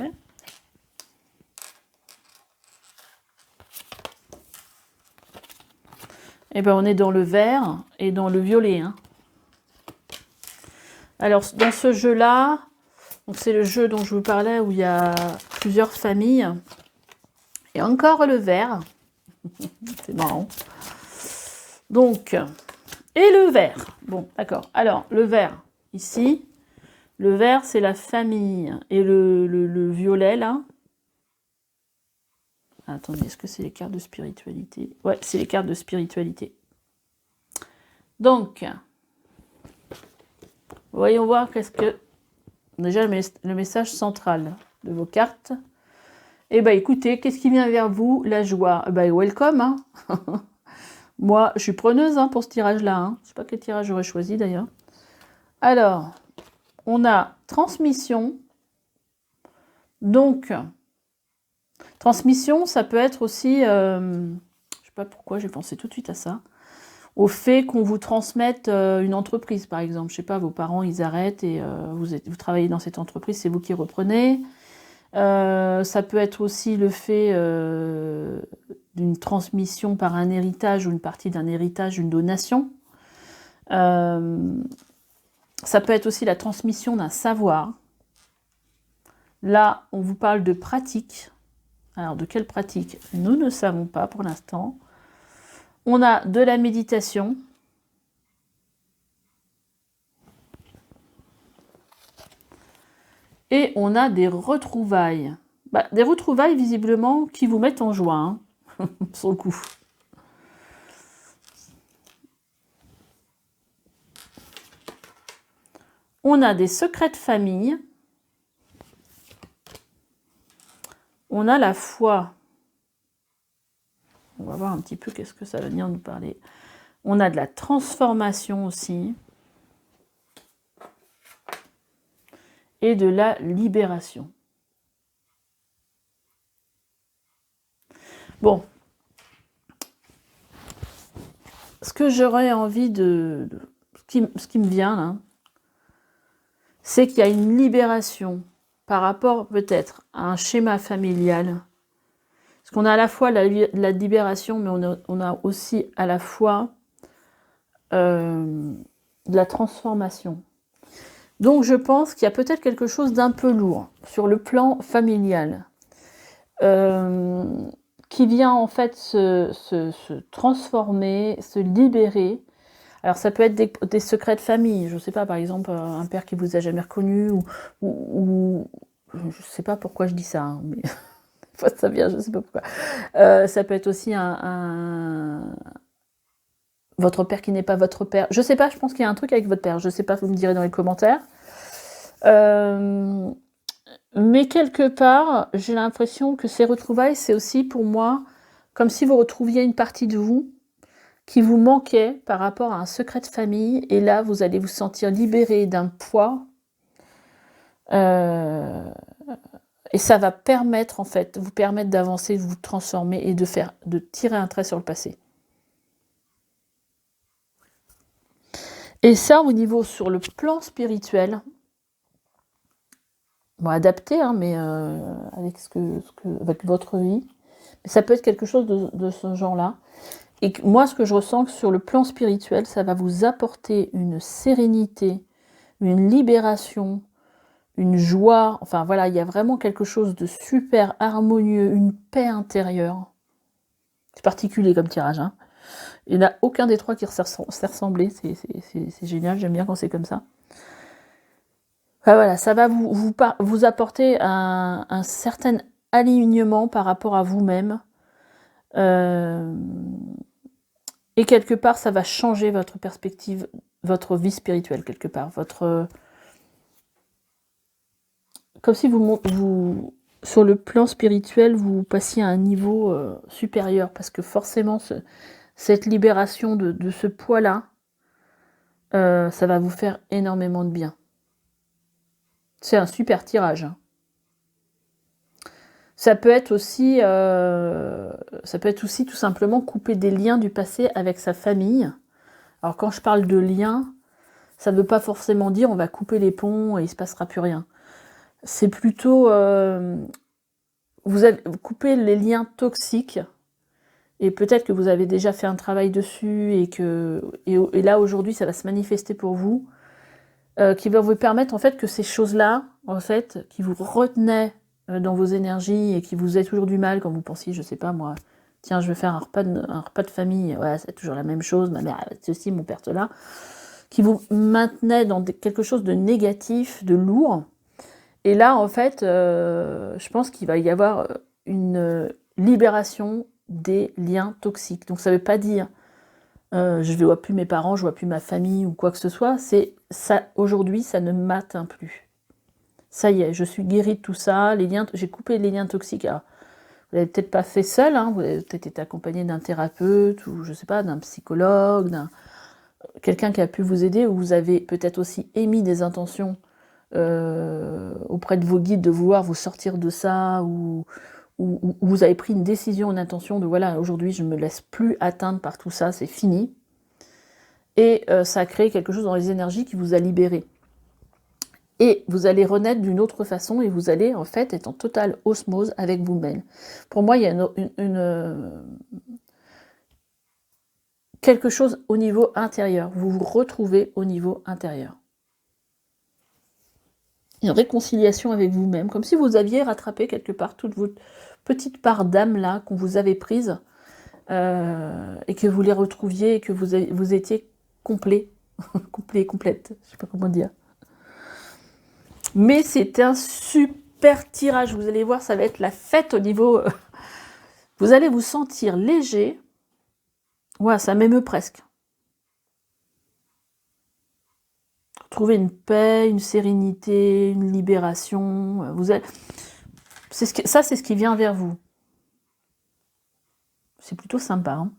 Et ben on est dans le vert et dans le violet. Hein. Alors dans ce jeu-là, c'est le jeu dont je vous parlais où il y a plusieurs familles. Et encore le vert. C'est marrant. Donc, et le vert. Bon, d'accord. Alors, le vert, ici. Le vert, c'est la famille. Et le violet, là. Attendez, est-ce que c'est les cartes de spiritualité? Ouais, c'est les cartes de spiritualité. Donc, voyons voir qu'est-ce que... Déjà, le message central de vos cartes. Eh bien, écoutez, qu'est-ce qui vient vers vous? La joie. Eh bien, welcome, hein. Moi, je suis preneuse hein, pour ce tirage-là. Hein. Je ne sais pas quel tirage j'aurais choisi, d'ailleurs. Alors, on a transmission. Donc, transmission, ça peut être aussi... je ne sais pas pourquoi j'ai pensé tout de suite à ça. Au fait qu'on vous transmette une entreprise, par exemple. Je ne sais pas, vos parents, ils arrêtent et vous travaillez dans cette entreprise, c'est vous qui reprenez. Ça peut être aussi le fait d'une transmission par un héritage ou une partie d'un héritage, une donation. Ça peut être aussi la transmission d'un savoir. Là, on vous parle de pratique. Alors, de quelle pratique? Nous ne savons pas pour l'instant. On a de la méditation. Et on a des retrouvailles. Des retrouvailles, visiblement, qui vous mettent en joie, hein, sur le coup. On a des secrets de famille. On a la foi. On va voir un petit peu qu'est-ce que ça va venir nous parler. On a de la transformation aussi. Et de la libération. Bon. Ce que j'aurais envie de... Ce qui me vient là, c'est qu'il y a une libération par rapport peut-être à un schéma familial. Parce qu'on a à la fois la libération, mais on a aussi à la fois de la transformation. Donc je pense qu'il y a peut-être quelque chose d'un peu lourd sur le plan familial. qui vient en fait se transformer, se libérer. Alors ça peut être des secrets de famille, je ne sais pas, par exemple un père qui vous a jamais reconnu, ou je ne sais pas pourquoi je dis ça, hein, mais des fois ça vient, je ne sais pas pourquoi. Ça peut être aussi votre père qui n'est pas votre père. Je ne sais pas, je pense qu'il y a un truc avec votre père, je ne sais pas, vous me direz dans les commentaires. Mais quelque part, j'ai l'impression que ces retrouvailles, c'est aussi pour moi comme si vous retrouviez une partie de vous qui vous manquait par rapport à un secret de famille, et là, vous allez vous sentir libéré d'un poids, et ça va permettre, en fait, vous permettre d'avancer, de vous transformer et de tirer un trait sur le passé. Et ça, au niveau, sur le plan spirituel, bon, adapté, hein, mais avec avec votre vie, mais ça peut être quelque chose de ce genre-là. Et moi, ce que je ressens que sur le plan spirituel, ça va vous apporter une sérénité, une libération, une joie. Enfin voilà, il y a vraiment quelque chose de super harmonieux, une paix intérieure. C'est particulier comme tirage, hein. Il n'y en a aucun des trois qui s'est ressemblé. C'est génial, j'aime bien quand c'est comme ça. Enfin, voilà, ça va vous apporter un certain alignement par rapport à vous-même. Et quelque part, ça va changer votre perspective, votre vie spirituelle, quelque part. Comme si sur le plan spirituel, vous passiez à un niveau supérieur. Parce que forcément, cette libération de ce poids-là, ça va vous faire énormément de bien. C'est un super tirage, hein. Ça peut être aussi tout simplement couper des liens du passé avec sa famille. Alors quand je parle de liens, ça ne veut pas forcément dire on va couper les ponts et il ne se passera plus rien. C'est plutôt vous coupez les liens toxiques, et peut-être que vous avez déjà fait un travail dessus et là aujourd'hui ça va se manifester pour vous, qui va vous permettre en fait que ces choses-là, en fait, qui vous retenaient dans vos énergies et qui vous faisaient toujours du mal quand vous pensiez, je sais pas moi, tiens, je vais faire un repas de famille, ouais, c'est toujours la même chose, ma mère ceci, mon père cela, qui vous maintenait dans quelque chose de négatif, de lourd. Et là, en fait, je pense qu'il va y avoir une libération des liens toxiques. Donc ça ne veut pas dire je ne vois plus mes parents, je ne vois plus ma famille ou quoi que ce soit. C'est ça, aujourd'hui, ça ne m'atteint plus. Ça y est, je suis guérie de tout ça. J'ai coupé les liens toxiques. Alors, vous l'avez peut-être pas fait seul, hein, vous avez peut-être été accompagné d'un thérapeute ou je sais pas, d'un psychologue, quelqu'un qui a pu vous aider, ou vous avez peut-être aussi émis des intentions auprès de vos guides de vouloir vous sortir de ça, ou vous avez pris une décision, une intention de voilà, aujourd'hui je ne me laisse plus atteindre par tout ça, c'est fini. Et ça a créé quelque chose dans les énergies qui vous a libéré. Et vous allez renaître d'une autre façon et vous allez en fait être en totale osmose avec vous-même. Pour moi, il y a quelque chose au niveau intérieur. Vous vous retrouvez au niveau intérieur. Une réconciliation avec vous-même, comme si vous aviez rattrapé quelque part toute votre petite part d'âme là qu'on vous avait prise, et que vous les retrouviez et que vous étiez complet, complet, complète, je sais pas comment dire. Mais c'est un super tirage, vous allez voir, ça va être la fête au niveau... vous allez vous sentir léger. Ouais, ça m'émeut presque. Trouver une paix, une sérénité, une libération. C'est ce qui vient vers vous. C'est plutôt sympa, hein.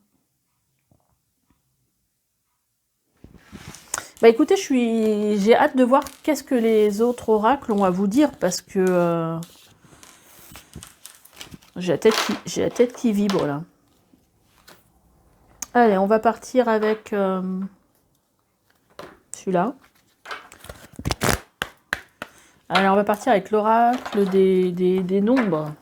Bah écoutez, j'ai hâte de voir qu'est-ce que les autres oracles ont à vous dire, parce que j'ai la tête qui vibre là. Allez, on va partir avec celui-là. Allez, on va partir avec l'oracle des nombres.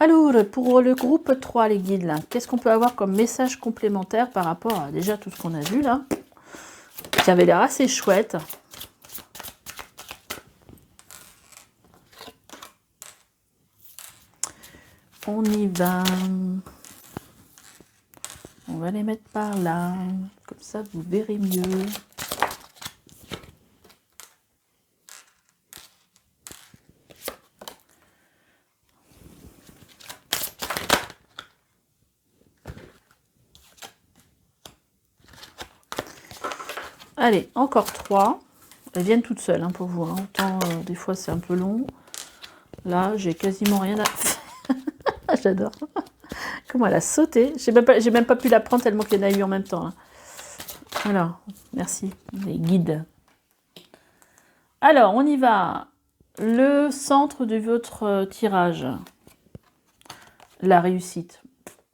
Alors, pour le groupe 3, les guides, là, qu'est-ce qu'on peut avoir comme message complémentaire par rapport à déjà tout ce qu'on a vu, là, qui avait l'air assez chouette. on y va. On va les mettre par là. Comme ça, vous verrez mieux. Allez, encore 3. Elles viennent toutes seules hein, pour vous. Hein. Autant, des fois, c'est un peu long. Là, j'ai quasiment rien à faire. J'adore. Comment elle a sauté. J'ai même pas pu la prendre tellement qu'il y en a eu en même temps. Hein. Voilà, merci. Les guides. Alors, on y va. Le centre de votre tirage. La réussite.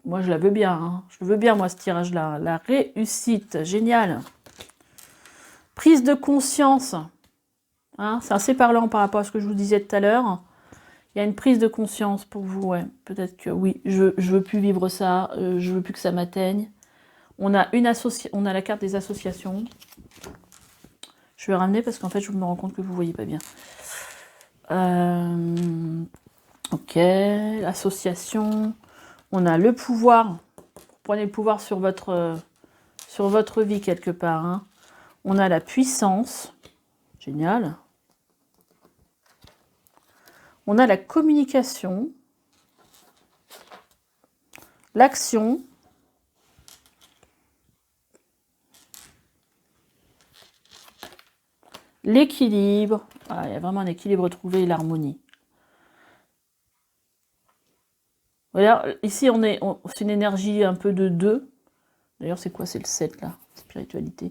Moi, je la veux bien. Hein. Je le veux bien, moi, ce tirage-là. La réussite. Génial. Prise de conscience. Hein, c'est assez parlant par rapport à ce que je vous disais tout à l'heure. Il y a une prise de conscience pour vous. Ouais. Peut-être que oui, je veux plus vivre ça. Je veux plus que ça m'atteigne. On a la carte des associations. Je vais ramener parce qu'en fait, je me rends compte que vous ne voyez pas bien. Ok, l'association. On a le pouvoir. Vous prenez le pouvoir sur votre vie quelque part. Hein. On a la puissance. Génial. On a la communication. L'action. L'équilibre. Ah, il y a vraiment un équilibre trouvé et l'harmonie. Voilà, ici c'est une énergie un peu de 2. D'ailleurs, c'est quoi? C'est le 7 là, spiritualité.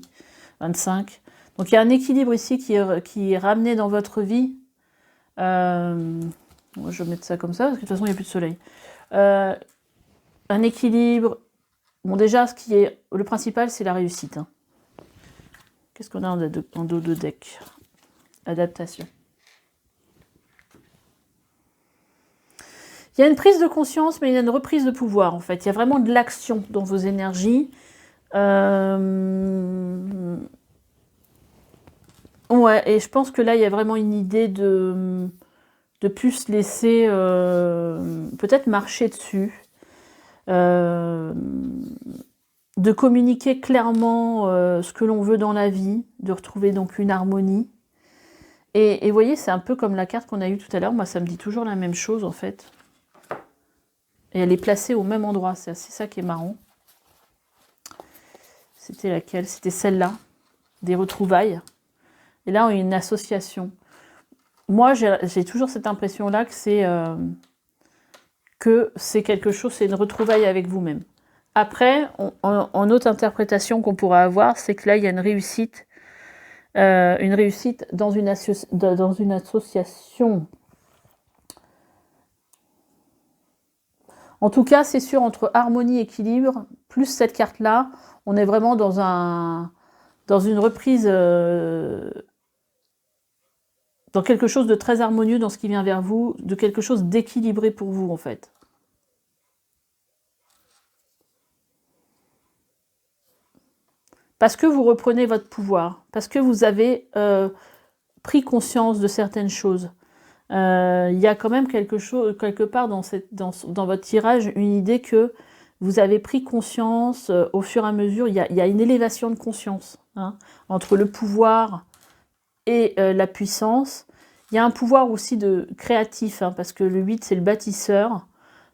25. Donc il y a un équilibre ici qui est ramené dans votre vie. Moi, je vais mettre ça comme ça, parce que de toute façon, il n'y a plus de soleil. Un équilibre. Bon, déjà, le principal, c'est la réussite. Hein. Qu'est-ce qu'on a en dos de deck? Adaptation. Il y a une prise de conscience, mais il y a une reprise de pouvoir, en fait. Il y a vraiment de l'action dans vos énergies. Ouais, et je pense que là, il y a vraiment une idée de plus laisser peut-être marcher dessus. De communiquer clairement ce que l'on veut dans la vie, de retrouver donc une harmonie. Et vous voyez, c'est un peu comme la carte qu'on a eue tout à l'heure. Moi, ça me dit toujours la même chose, en fait. Et elle est placée au même endroit. C'est ça qui est marrant. C'était laquelle? C'était celle-là. Des retrouvailles. Et là, on a une association. Moi, j'ai toujours cette impression-là que c'est quelque chose, c'est une retrouvaille avec vous-même. Après, en autre interprétation qu'on pourra avoir, c'est que là, il y a une réussite dans une association. En tout cas, c'est sûr, entre harmonie et équilibre, plus cette carte-là, on est vraiment dans une reprise, dans quelque chose de très harmonieux dans ce qui vient vers vous, de quelque chose d'équilibré pour vous, en fait. Parce que vous reprenez votre pouvoir, parce que vous avez pris conscience de certaines choses. Il y a quand même quelque part dans votre tirage, une idée que vous avez pris conscience au fur et à mesure. Il y a une élévation de conscience hein, entre le pouvoir et la puissance. Il y a un pouvoir aussi de créatif, hein, parce que le 8, c'est le bâtisseur.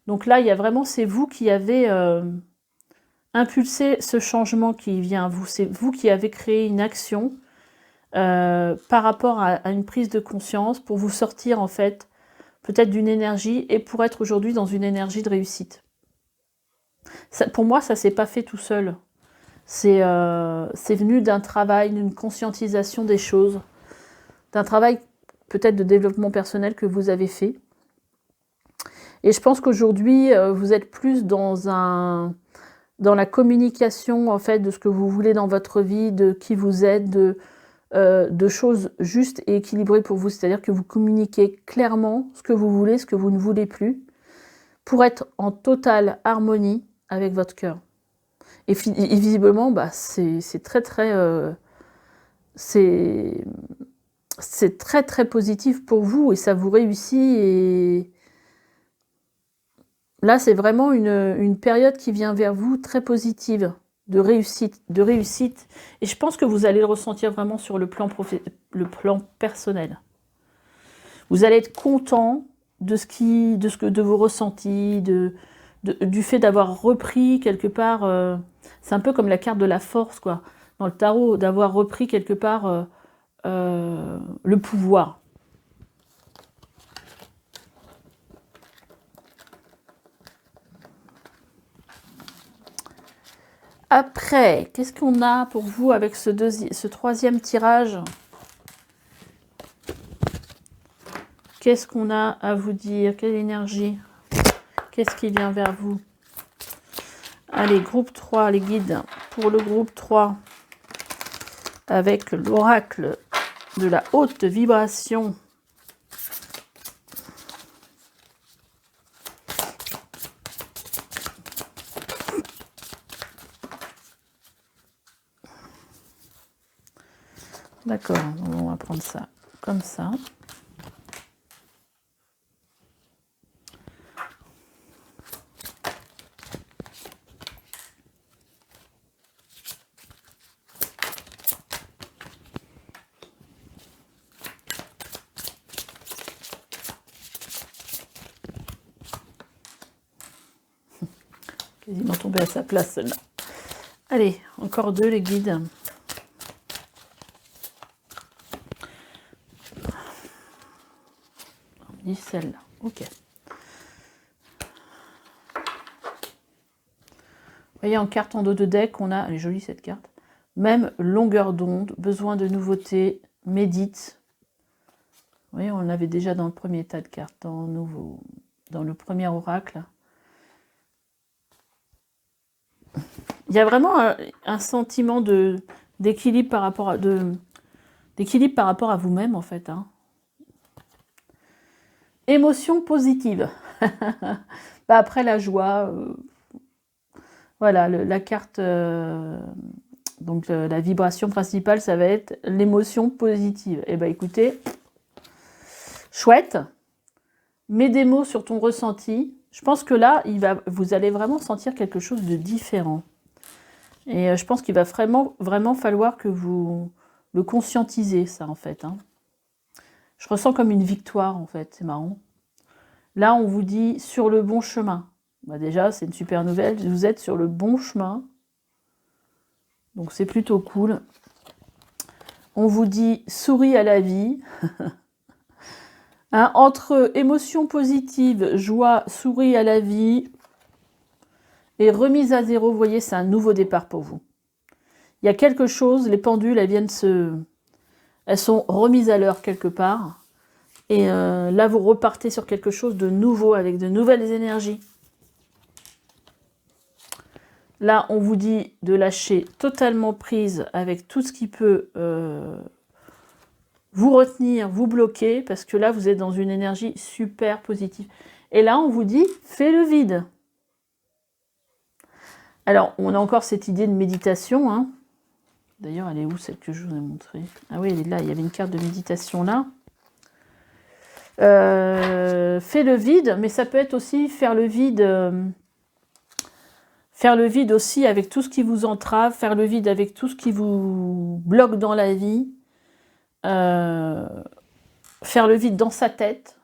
Donc là, il y a vraiment, c'est vous qui avez impulsé ce changement qui vient à vous. C'est vous qui avez créé une action par rapport à une prise de conscience pour vous sortir, en fait, peut-être d'une énergie et pour être aujourd'hui dans une énergie de réussite. Ça, pour moi, ça ne s'est pas fait tout seul. C'est venu d'un travail, d'une conscientisation des choses, d'un travail peut-être de développement personnel que vous avez fait. Et je pense qu'aujourd'hui, vous êtes plus dans la communication en fait de ce que vous voulez dans votre vie, de qui vous êtes, de choses justes et équilibrées pour vous. C'est-à-dire que vous communiquez clairement ce que vous voulez, ce que vous ne voulez plus, pour être en totale harmonie avec votre cœur. Et visiblement, bah, c'est très très positif pour vous et ça vous réussit et Là, c'est vraiment une période qui vient vers vous très positive, de réussite, de réussite. Et je pense que vous allez le ressentir vraiment sur le plan personnel. Vous allez être content de vos ressentis, du fait d'avoir repris quelque part. C'est un peu comme la carte de la force, quoi, dans le tarot, d'avoir repris quelque part le pouvoir. Après, qu'est-ce qu'on a pour vous avec ce troisième tirage? Qu'est-ce qu'on a à vous dire? Quelle énergie? Qu'est-ce qui vient vers vous? Allez, groupe 3, les guides. Pour le groupe 3, avec l'oracle de la haute vibration. D'accord, on va prendre ça comme ça. Quasiment tombé à sa place, celle-là. Allez, encore deux, les guides. On dit celle-là, ok. Vous voyez, en carte en dos de deck, on a, elle est jolie cette carte, même longueur d'onde, besoin de nouveautés, médite. Vous voyez, on l'avait déjà dans le premier tas de cartes, dans le premier oracle. Il y a vraiment un sentiment d'équilibre par rapport à vous-même, en fait. Hein. Émotion positive. Bah, après la joie, voilà, la carte, donc la vibration principale, ça va être l'émotion positive. Et bien écoutez, chouette, mets des mots sur ton ressenti. Je pense que là, vous allez vraiment sentir quelque chose de différent. Et je pense qu'il va vraiment falloir que vous le conscientisez, ça, en fait. Hein. Je ressens comme une victoire, en fait. C'est marrant. Là, on vous dit sur le bon chemin. Bah déjà, c'est une super nouvelle. Vous êtes sur le bon chemin. Donc, c'est plutôt cool. On vous dit souris à la vie. Hein, entre émotions positives, joie, souris à la vie et remise à zéro, vous voyez, c'est un nouveau départ pour vous. Il y a quelque chose, les pendules, elles sont remises à l'heure quelque part. Et là, vous repartez sur quelque chose de nouveau, avec de nouvelles énergies. Là, on vous dit de lâcher totalement prise avec tout ce qui peut vous retenir, vous bloquer, parce que là, vous êtes dans une énergie super positive. Et là, on vous dit, fais le vide. Alors, on a encore cette idée de méditation. Hein. D'ailleurs, elle est où, celle que je vous ai montrée? Ah oui, elle est là, il y avait une carte de méditation là. Fais le vide, mais ça peut être aussi faire le vide aussi avec tout ce qui vous entrave, faire le vide avec tout ce qui vous bloque dans la vie, faire le vide dans sa tête,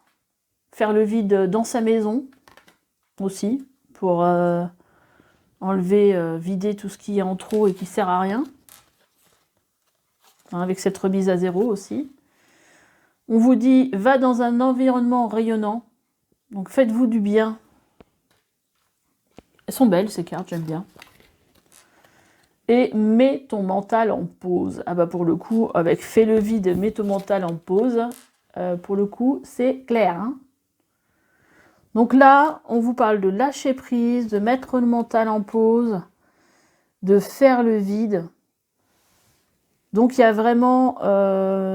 faire le vide dans sa maison aussi, pour enlever, vider tout ce qui est en trop et qui sert à rien, hein, avec cette remise à zéro aussi. On vous dit, va dans un environnement rayonnant, donc faites-vous du bien. Elles sont belles ces cartes, j'aime bien. Et mets ton mental en pause. Ah bah pour le coup, avec fais le vide, mets ton mental en pause, pour le coup, c'est clair. Hein. Donc là, on vous parle de lâcher prise, de mettre le mental en pause, de faire le vide. Donc il y a vraiment,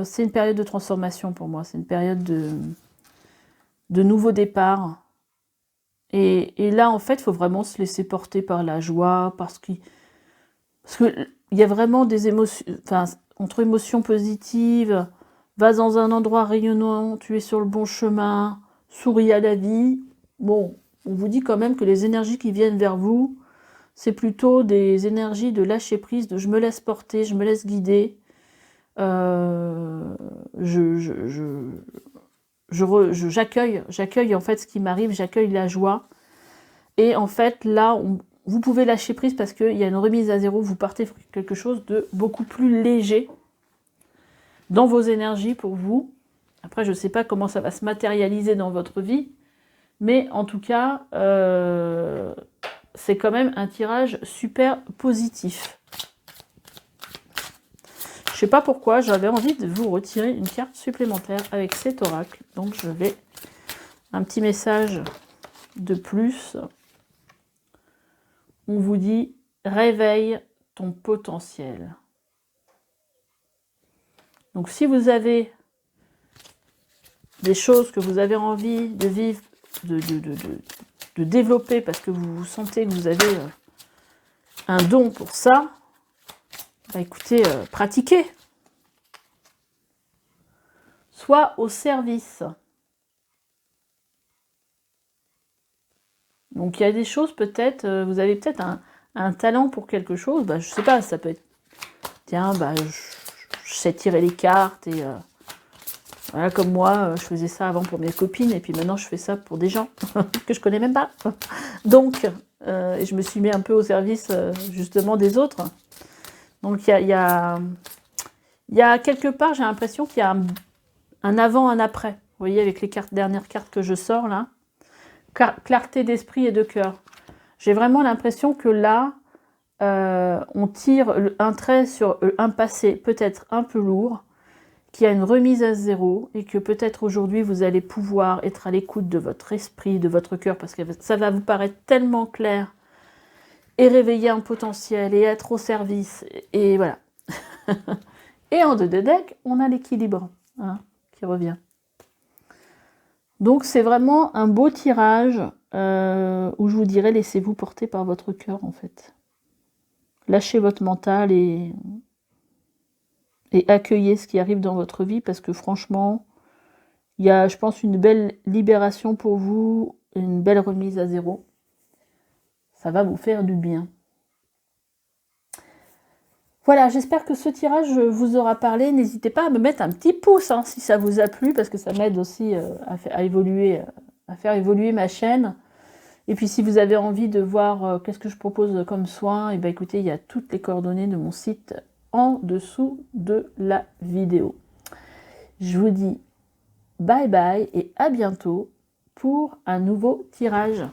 c'est une période de transformation pour moi, c'est une période de nouveau départ. Et là, en fait, il faut vraiment se laisser porter par la joie, parce qu'il y a vraiment des émotions, enfin, entre émotions positives, va dans un endroit rayonnant, tu es sur le bon chemin, souris à la vie. Bon, on vous dit quand même que les énergies qui viennent vers vous, c'est plutôt des énergies de lâcher prise, de je me laisse porter, je me laisse guider. J'accueille en fait ce qui m'arrive, j'accueille la joie. Et en fait, là, vous pouvez lâcher prise parce qu'il y a une remise à zéro, vous partez sur quelque chose de beaucoup plus léger dans vos énergies pour vous. Après, je ne sais pas comment ça va se matérialiser dans votre vie, mais en tout cas, c'est quand même un tirage super positif. Je ne sais pas pourquoi, j'avais envie de vous retirer une carte supplémentaire avec cet oracle. Donc, je vais un petit message de plus. On vous dit « Réveille ton potentiel ». Donc, si vous avez des choses que vous avez envie de vivre, de développer parce que vous sentez que vous avez un don pour ça, bah écoutez, pratiquez. Soit au service. Donc il y a des choses peut-être, vous avez peut-être un talent pour quelque chose, bah, je sais pas, ça peut être, tiens, bah, je sais tirer les cartes et voilà, comme moi, je faisais ça avant pour mes copines et puis maintenant je fais ça pour des gens que je connais même pas. Donc, je me suis mis un peu au service justement des autres. Donc il y a quelque part, j'ai l'impression qu'il y a un avant, un après. Vous voyez avec les dernières cartes que je sors là. Clarté d'esprit et de cœur. J'ai vraiment l'impression que là, on tire un trait sur un passé peut-être un peu lourd, qu'il y a une remise à zéro et que peut-être aujourd'hui vous allez pouvoir être à l'écoute de votre esprit, de votre cœur, parce que ça va vous paraître tellement clair et réveiller un potentiel et être au service. Et voilà. Et en 2 de deck, on a l'équilibre qui revient. Donc c'est vraiment un beau tirage où je vous dirais laissez-vous porter par votre cœur en fait. Lâchez votre mental et accueillez ce qui arrive dans votre vie parce que franchement, il y a je pense une belle libération pour vous, une belle remise à zéro. Ça va vous faire du bien. Voilà, j'espère que ce tirage vous aura parlé. N'hésitez pas à me mettre un petit pouce si ça vous a plu, parce que ça m'aide aussi à faire évoluer ma chaîne. Et puis si vous avez envie de voir qu'est-ce que je propose comme soin, et ben écoutez, il y a toutes les coordonnées de mon site en dessous de la vidéo. Je vous dis bye bye et à bientôt pour un nouveau tirage.